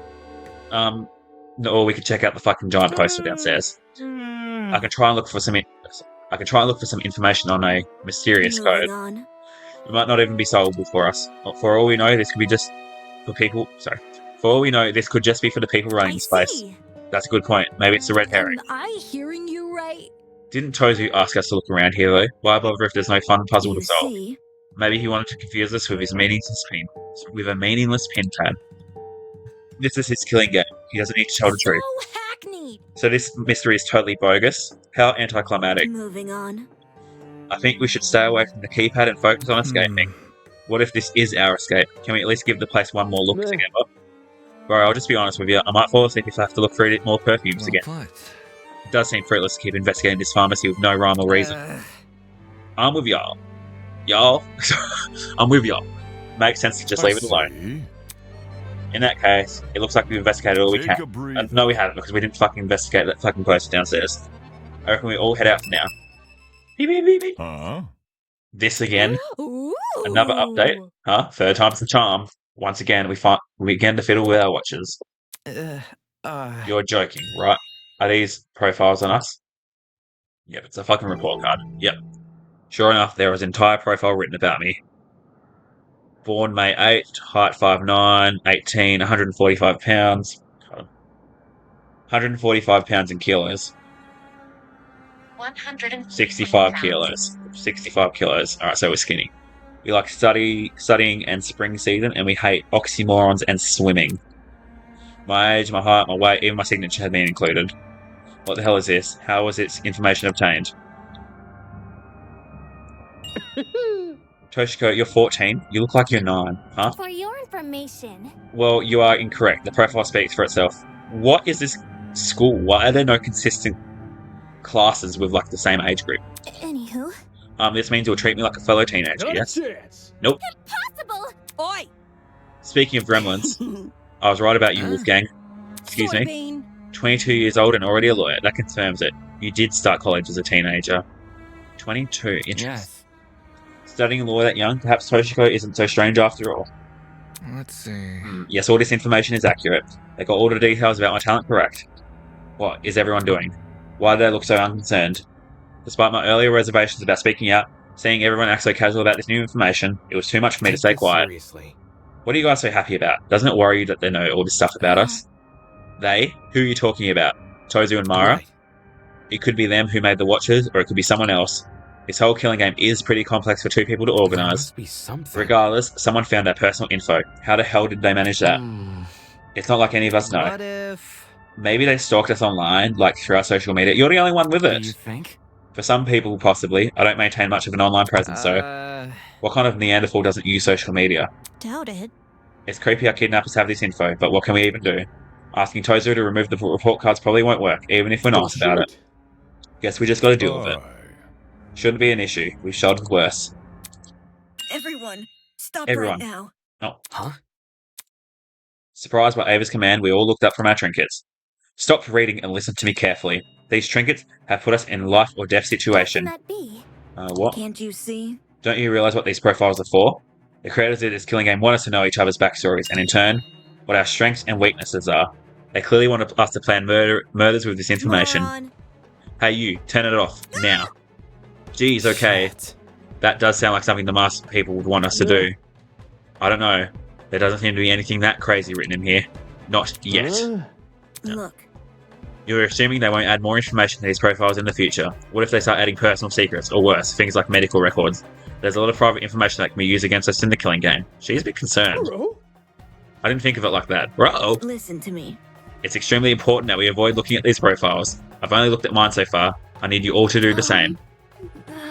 Or we could check out the fucking giant poster downstairs. I can try and look for some information on a mysterious code. Moving on. It might not even be solvable for us. For all we know, this could be just for people. Sorry. For all we know, this could just be for the people running the space. see. That's a good point. Maybe it's a red herring. Am I hearing you right? Didn't Chosu ask us to look around here though? Why bother if there's no fun puzzle You to solve? see. Maybe he wanted to confuse us with a meaningless pin pad. This is his killing game. He doesn't need to tell the truth. So hackneyed. So this mystery is totally bogus. How anticlimactic. Moving on. I think we should stay away from the keypad and focus on escaping. What if this is our escape? Can we at least give the place one more look Yeah. together? Bro, I'll just be honest with you. I might fall asleep if I have to look through more perfumes again. It does seem fruitless to keep investigating this pharmacy with no rhyme or reason. I'm with y'all. I'm with y'all. Makes sense to just leave it alone. In that case, it looks like we've investigated all we can. No, we haven't, because we didn't fucking investigate that fucking poster downstairs. I reckon we all head out for now. Beep, beep, beep, beep. This again. Ooh. Another update. Third time's the charm. Once again, we begin to fiddle with our watches. You're joking, right? Are these profiles on us? Yep, it's a fucking report card. Yep. Sure enough, there was an entire profile written about me. Born May 8th, height 5'9", 18, 145 pounds. 145 pounds in kilos. 65 kilos. 65 kilos. Alright, so we're skinny. We like studying and spring season, and we hate oxymorons and swimming. My age, my height, my weight, even my signature had been included. What the hell is this? How was its information obtained? Toshiko, you're 14. You look like you're 9, huh? For your information. Well, you are incorrect. The profile speaks for itself. What is this school? Why are there no consistent classes with like the same age group? Anywho. This means you'll treat me like a fellow teenager, Not yes? a chance. Nope. Impossible. Oi. Speaking of gremlins, I was right about you, Wolfgang. Excuse me. Soybean. 22 years old and already a lawyer. That confirms it. You did start college as a teenager. 22. Interesting. Yes. Studying law that young, perhaps Toshiko isn't so strange after all. Let's see. Yes, all this information is accurate. They got all the details about my talent correct. What is everyone doing? Why do they look so unconcerned? Despite my earlier reservations about speaking out, seeing everyone act so casual about this new information, it was too much for me to stay quiet. Seriously. What are you guys so happy about? Doesn't it worry you that they know all this stuff about us? They? Who are you talking about? Tozu and Mara? Right. It could be them who made the watches, or it could be someone else. This whole killing game is pretty complex for two people to There organise. must be something. Regardless, someone found our personal info. How the hell did they manage that? It's not like any of us know. What if... Maybe they stalked us online, like through our social media. You're the only one with Do it. you think? For some people, possibly. I don't maintain much of an online presence, so what kind of Neanderthal doesn't use social media? Doubt it. It's creepy our kidnappers have this info, but what can we even do? Asking Tozu to remove the report cards probably won't work, even if we're nice about it. Guess we just gotta deal with it. Shouldn't be an issue. We've shot worse. Everyone, stop Everyone. right now. Oh. Huh? Surprised by Ava's command, we all looked up from our trinkets. Stop reading and listen to me carefully. These trinkets have put us in life or death How can situation. that be? What? Can't you see? Don't you realize what these profiles are for? The creators of this killing game want us to know each other's backstories, and in turn, what our strengths and weaknesses are. They clearly want us to plan murders with this information. Moron. Hey you, turn it off, now. Geez, okay. Shit. That does sound like something the master people would want us to do. I don't know. There doesn't seem to be anything that crazy written in here. Not yet. Look, You're assuming they won't add more information to these profiles in the future. What if they start adding personal secrets, or worse, things like medical records? There's a lot of private information that can be used against us in the killing game. She's a bit concerned. I didn't think of it like that. Bro! listen to me. It's extremely important that we avoid looking at these profiles. I've only looked at mine so far. I need you all to do the same.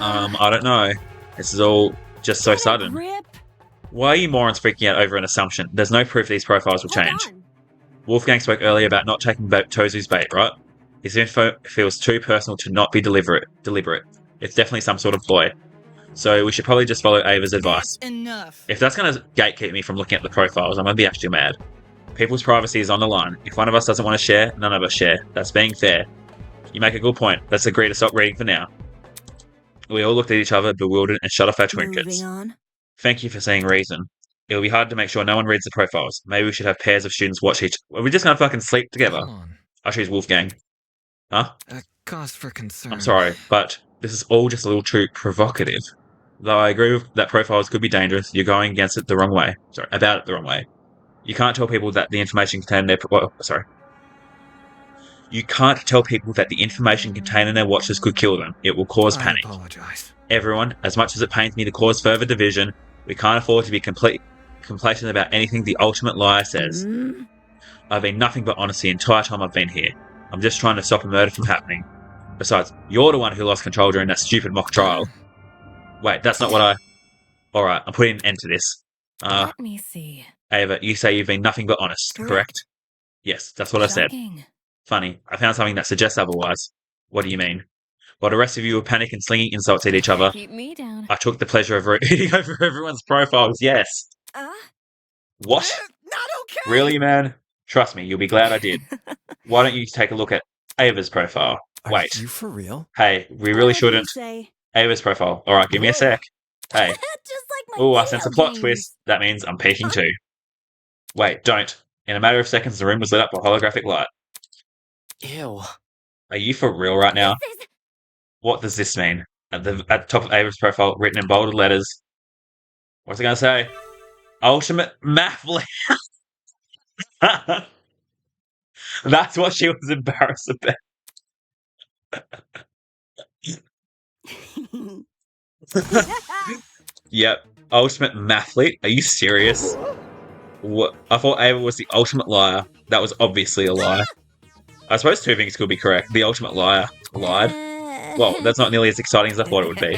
I don't know. This is all just so sudden. Rip. Why are you morons freaking out over an assumption? There's no proof these profiles will Hold change. on. Wolfgang spoke earlier about not taking Tozu's bait, right? His info feels too personal to not be deliberate. It's definitely some sort of ploy. So we should probably just follow Ava's advice. Enough. If that's going to gatekeep me from looking at the profiles, I'm going to be actually mad. People's privacy is on the line. If one of us doesn't want to share, none of us share. That's being fair. You make a good point. Let's agree to stop reading for now. We all looked at each other, bewildered, and shut off our trinkets. Moving on. Thank you for saying reason. It'll be hard to make sure no one reads the profiles. Maybe we should have pairs of students watch each. Are we just going to fucking sleep together? Come on. I choose Wolfgang. Huh? A cause for concern. I'm sorry, but this is all just a little too provocative. Though I agree with that profiles could be dangerous, you're going against it the wrong way. Sorry, about it the wrong way. You can't tell people that the information contained in their... You can't tell people that the information contained in their watches could kill them. It will cause I panic. apologize. Everyone, as much as it pains me to cause further division, we can't afford to be complacent about anything the ultimate liar says. I've been nothing but honest the entire time I've been here. I'm just trying to stop a murder from happening. Besides, you're the one who lost control during that stupid mock trial. Wait, that's not what I... Alright, I'm putting an end to this. Let me see. Ava, you say you've been nothing but honest, correct? Yes, that's what I said. Shocking. Funny, I found something that suggests otherwise. What do you mean? While the rest of you were panicking and slinging insults at each other, Keep me down. I took the pleasure of reading over everyone's profiles, yes. What? Not okay. Really, man? Trust me, you'll be glad I did. Why don't you take a look at Ava's profile? Are Wait. you for real? Hey, we really shouldn't. Say. Ava's profile. Alright, give me a sec. Hey. Just like my Oh, I video sense a plot games. twist. That means I'm peeking too. Wait, don't. In a matter of seconds, the room was lit up with holographic light. Ew. Are you for real right now? This is- What does this mean? At the top of Ava's profile, written in bolded letters. What's it going to say? Ultimate math. That's what she was embarrassed about. Yep. Ultimate mathlete? Are you serious? What? I thought Ava was the ultimate liar. That was obviously a lie. I suppose two things could be correct. The ultimate liar lied. Well, that's not nearly as exciting as I thought it would be.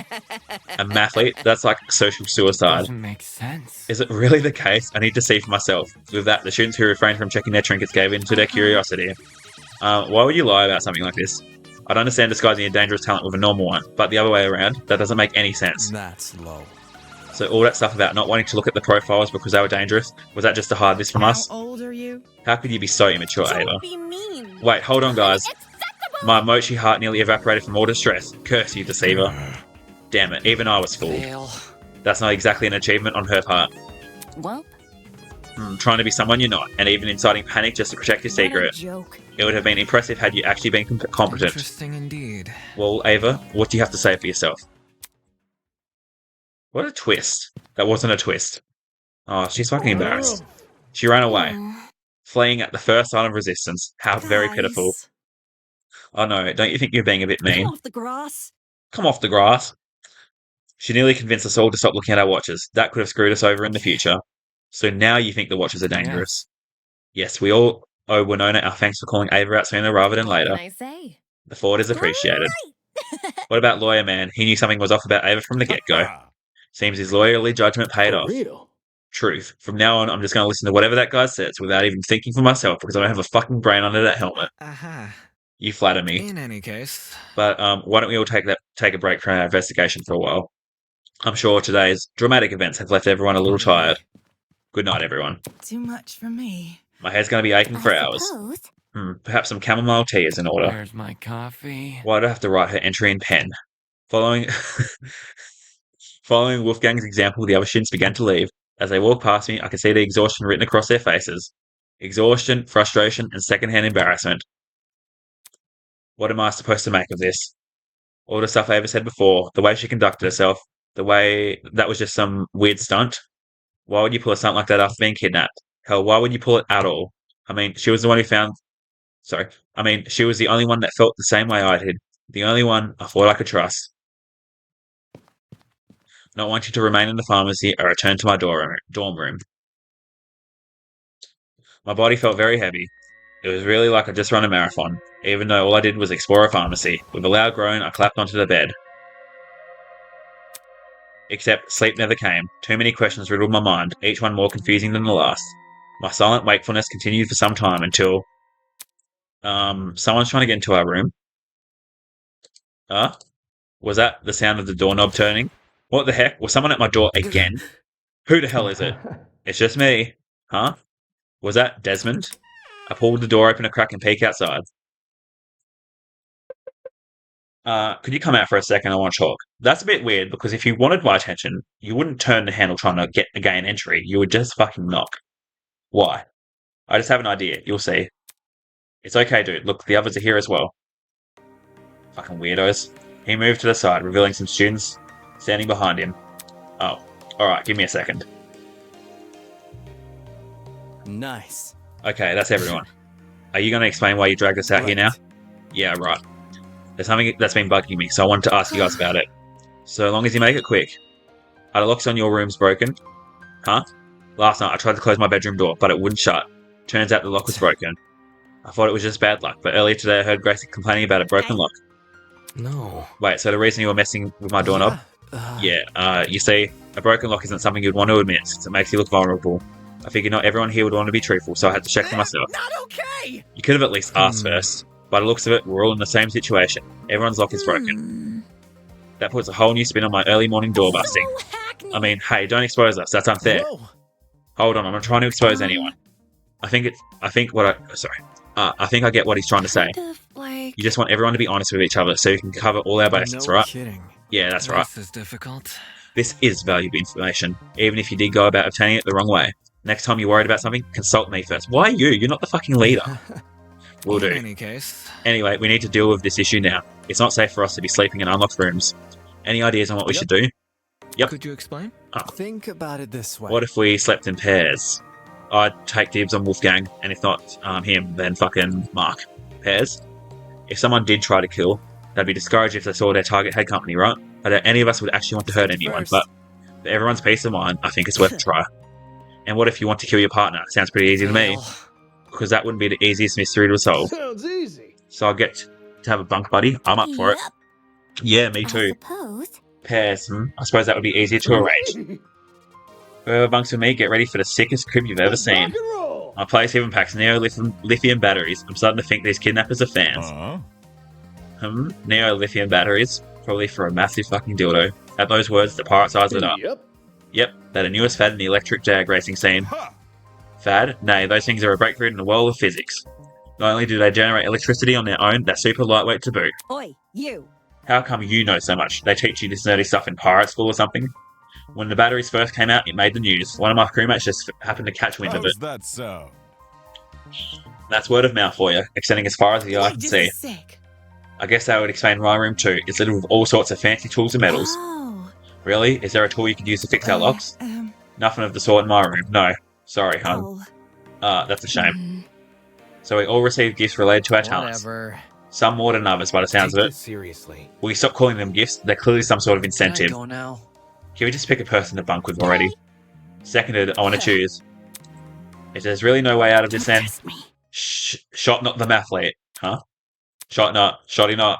A mathlete? That's like social suicide. Doesn't make sense. Is it really the case? I need to see for myself. With that, the students who refrained from checking their trinkets gave in to their curiosity. Why would you lie about something like this? I'd understand disguising a dangerous talent with a normal one, but the other way around, that doesn't make any sense. That's low. So all that stuff about not wanting to look at the profiles because they were dangerous, was that just to hide this from us? How old are you? How could you be so immature, Ava? Don't be mean. Wait, hold on, guys. My mochi heart nearly evaporated from all distress. Curse you, deceiver. Damn it, even I was fooled. Fail. That's not exactly an achievement on her part. Well, Trying to be someone you're not, and even inciting panic just to protect your what a secret. joke. It would have been impressive had you actually been competent. Interesting indeed. Well, Ava, what do you have to say for yourself? What a twist. That wasn't a twist. Oh, she's fucking embarrassed. She ran away, fleeing at the first sign of resistance. How very Guys, pitiful. Oh no, don't you think you're being a bit mean? Come off the grass. Come off the grass. She nearly convinced us all to stop looking at our watches. That could have screwed us over in the future. So now you think the watches are dangerous. Yes, we all owe Winona our thanks for calling Ava out sooner rather than What later. can I say? The thought is appreciated. What about Lawyer Man? He knew something was off about Ava from the get-go. Seems his lawyerly judgment paid off. Real. Truth. From now on, I'm just going to listen to whatever that guy says without even thinking for myself because I don't have a fucking brain under that helmet. Aha. You flatter me. In any case. But why don't we all take a break from our investigation for a while? I'm sure today's dramatic events have left everyone a little tired. Good night, everyone. Too much for me. My head's going to be aching for hours. Perhaps some chamomile tea is in order. Where's my coffee? Why'd I have to write her entry in pen? Following Wolfgang's example, the other students began to leave. As they walked past me, I could see the exhaustion written across their faces. Exhaustion, frustration, and secondhand embarrassment. What am I supposed to make of this? All the stuff Ava said before, the way she conducted herself, the way that was just some weird stunt. Why would you pull a stunt like that after being kidnapped? Hell, why would you pull it at all? I mean, she was the one who found... Sorry. I mean, she was the only one that felt the same way I did. The only one I thought I could trust. Not wanting to remain in the pharmacy, I returned to my dorm room. My body felt very heavy. It was really like I just run a marathon, even though all I did was explore a pharmacy. With a loud groan, I clapped onto the bed. Except sleep never came. Too many questions riddled my mind, each one more confusing than the last. My silent wakefulness continued for some time until... someone's trying to get into our room. Was that the sound of the doorknob turning? What the heck? Was someone at my door again? Who the hell is it? It's just me. Huh? Was that Desmond? I pulled the door open a crack and peek outside. Could you come out for a second? I want to talk. That's a bit weird because if you wanted my attention, you wouldn't turn the handle trying to gain entry. You would just fucking knock. Why? I just have an idea. You'll see. It's okay, dude. Look, the others are here as well. Fucking weirdos. He moved to the side, revealing some students standing behind him. Oh, alright, give me a second. Nice. Okay, that's everyone. Are you going to explain why you dragged us out here now? Yeah, right. There's something that's been bugging me, so I wanted to ask you guys about it. So long as you make it quick. Are the locks on your rooms broken? Huh? Last night I tried to close my bedroom door, but it wouldn't shut. Turns out the lock was broken. I thought it was just bad luck, but earlier today I heard Gracie complaining about a broken lock. No. Wait, so the reason you were messing with my doorknob? Yeah, you see, a broken lock isn't something you'd want to admit, since it makes you look vulnerable. I figured not everyone here would want to be truthful, so I had to check for myself. Not okay! You could have at least asked first. By the looks of it, we're all in the same situation. Everyone's lock is broken. That puts a whole new spin on my early morning door busting. I mean, hey, don't expose us. That's unfair. Whoa. Hold on, I'm not trying to expose anyone. I think I get what he's trying to say. Like, You just want everyone to be honest with each other so you can cover all our bases, right? Kidding. Yeah, that's right. This is difficult. This is valuable information, even if you did go about obtaining it the wrong way. Next time you're worried about something, consult me first. Why you? You're not the fucking leader. Will In do. any case. Anyway, we need to deal with this issue now. It's not safe for us to be sleeping in unlocked rooms. Any ideas on what we should do? Yep. Could you explain? Think about it this way. What if we slept in pairs? I'd take dibs on Wolfgang, and if not him, then fucking Mark. Pairs? If someone did try to kill, they'd be discouraged if they saw their target head company, right? I doubt any of us would actually want to hurt anyone, but for everyone's peace of mind, I think it's worth a try. And what if you want to kill your partner? Sounds pretty easy to me, because that wouldn't be the easiest mystery to solve. Sounds easy. So I'll get to have a bunk buddy. I'm up for it. Yeah, me too. Pairs, I suppose that would be easier to arrange. Whoever bunks with me, get ready for the sickest crib you've ever seen. Rock and roll. My place even packs neo-lithium batteries. I'm starting to think these kidnappers are fans. Neo-lithium batteries? Probably for a massive fucking dildo. At those words, the pirate sized it up. Yep. Yep, they're the newest fad in the electric jag racing scene. Fad? Nay, those things are a breakthrough in the world of physics. Not only do they generate electricity on their own, they're super lightweight to boot. Oi, you. How come you know so much? They teach you this nerdy stuff in pirate school or something? When the batteries first came out, it made the news. One of my crewmates just happened to catch wind of it. How's that sound? That's word of mouth for you, extending as far as the eye Wait can just see. a sec. I guess that would explain my room too. It's littered with all sorts of fancy tools and metals. Oh. Really? Is there a tool you could use to fix our locks? Nothing of the sort in my room. No. Sorry, hon. That's a shame. Mm. So we all received gifts related to our talents. Whatever. Some more than others, by the sounds Take of this it. seriously. We stop calling them gifts. They're clearly some sort of Can I incentive. go now? Can we just pick a person to bunk with already? Seconded, I want to choose. If there's really no way out of this, then Trust me. shot not the mathlete, huh? Shot not, shotty not.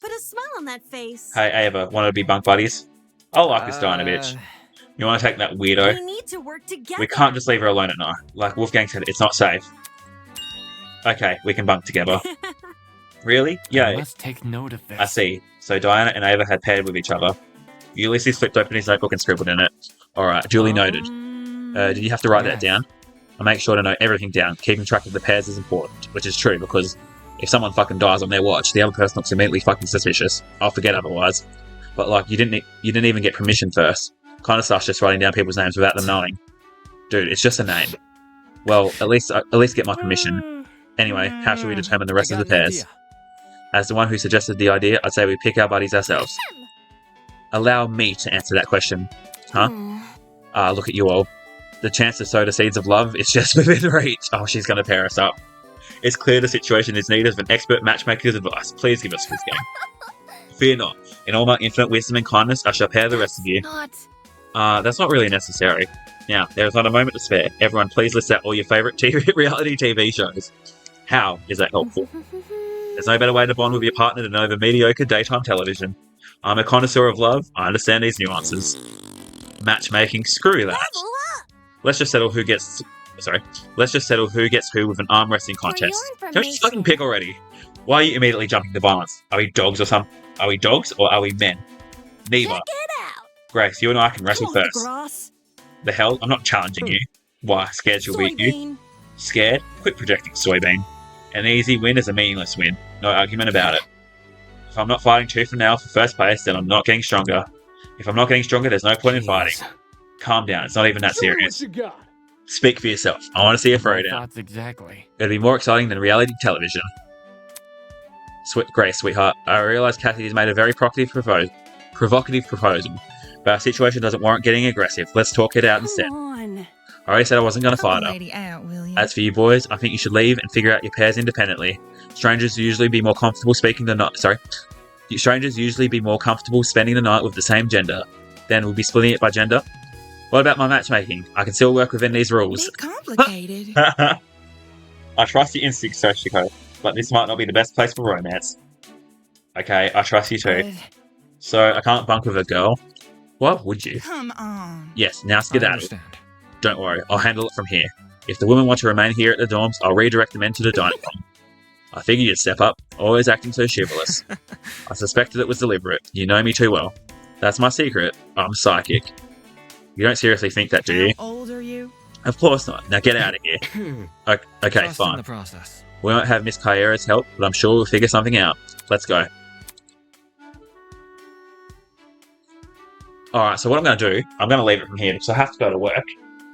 Put a smile on that face. Hey Ava, want to be bunk buddies? I like this Dinah bitch. You want to take that weirdo? We need to work together. We can't just leave her alone at night. Like Wolfgang said, it's not safe. Okay, we can bunk together. Really? I Yeah, must take note of this. I see. So Diana and Ava had paired with each other. Ulysses flipped open his notebook and scribbled in it. Alright, duly noted. Did you have to write that down? I make sure to note everything down. Keeping track of the pairs is important, which is true because if someone fucking dies on their watch, the other person looks immediately fucking suspicious. I'll forget otherwise. But like, you didn't even get permission first. Kind of sus just writing down people's names without them knowing. Dude, it's just a name. Well, at least get my permission. Anyway, how should we determine the rest of the pairs? As the one who suggested the idea, I'd say we pick our buddies ourselves. Allow me to answer that question. Huh? Look at you all. The chance to sow the seeds of love is just within reach. Oh, she's going to pair us up. It's clear the situation is needed of an expert matchmaker's advice. Please give us this game. Fear not. In all my infinite wisdom and kindness, I shall pair the rest of you. That's not really necessary. Now, there is not a moment to spare. Everyone, please list out all your favourite reality TV shows. How is that helpful? There's no better way to bond with your partner than over mediocre daytime television. I'm a connoisseur of love. I understand these nuances. Matchmaking, screw that. Let's just settle who gets who with an arm wrestling contest. Don't you fucking pick already? Why are you immediately jumping to violence? Are we dogs or are we men? Neither. Check it out. Grace, you and I can wrestle Come on, first. grass. The hell? I'm not challenging you. Why? Scared she'll beat you? Soybean. Scared? Quit projecting, soybean. An easy win is a meaningless win. No argument about it. If I'm not fighting tooth and nail for first place, then I'm not getting stronger. If I'm not getting stronger, there's no point in fighting. Calm down, it's not even that serious. Speak for yourself. I want to see a throwdown. Thoughts exactly. It'll be more exciting than reality television. Grace, sweetheart, I realise Kathy has made a very provocative proposal, but our situation doesn't warrant getting aggressive. Let's talk it out instead. Come on. I already said I wasn't going to fight her. Lady out, will you? As for you boys, I think you should leave and figure out your pairs independently. Strangers usually be more comfortable spending the night with the same gender. Then we'll be splitting it by gender. What about my matchmaking? I can still work within these rules. Bit complicated. I trust your instincts, Toshiko, but this might not be the best place for romance. Okay, I trust you too. So I can't bunk with a girl? Why would you? Come on. Yes, now I skedaddle. understand. Don't worry, I'll handle it from here. If the women want to remain here at the dorms, I'll redirect the men to the dining room. I figured you'd step up, always acting so chivalrous. I suspected it was deliberate. You know me too well. That's my secret. I'm psychic. You don't seriously think that, do you? How old are you? Of course not. Now get out of here. Okay, Trust in fine. the process. We won't have Miss Carrera's help, but I'm sure we'll figure something out. Let's go. Alright, so what I'm going to do, I'm going to leave it from here because I have to go to work.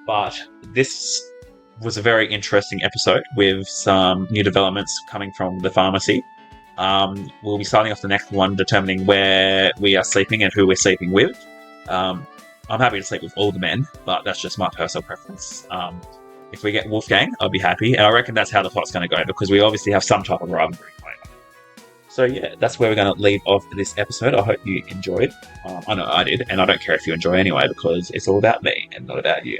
But this was a very interesting episode with some new developments coming from the pharmacy. We'll be starting off the next one determining where we are sleeping and who we're sleeping with. I'm happy to sleep with all the men, but that's just my personal preference. If we get Wolfgang, I'll be happy, and I reckon that's how the plot's going to go because we obviously have some type of rivalry going on. So yeah, that's where we're going to leave off this episode. I hope you enjoyed. I know I did, and I don't care if you enjoy anyway because it's all about me and not about you.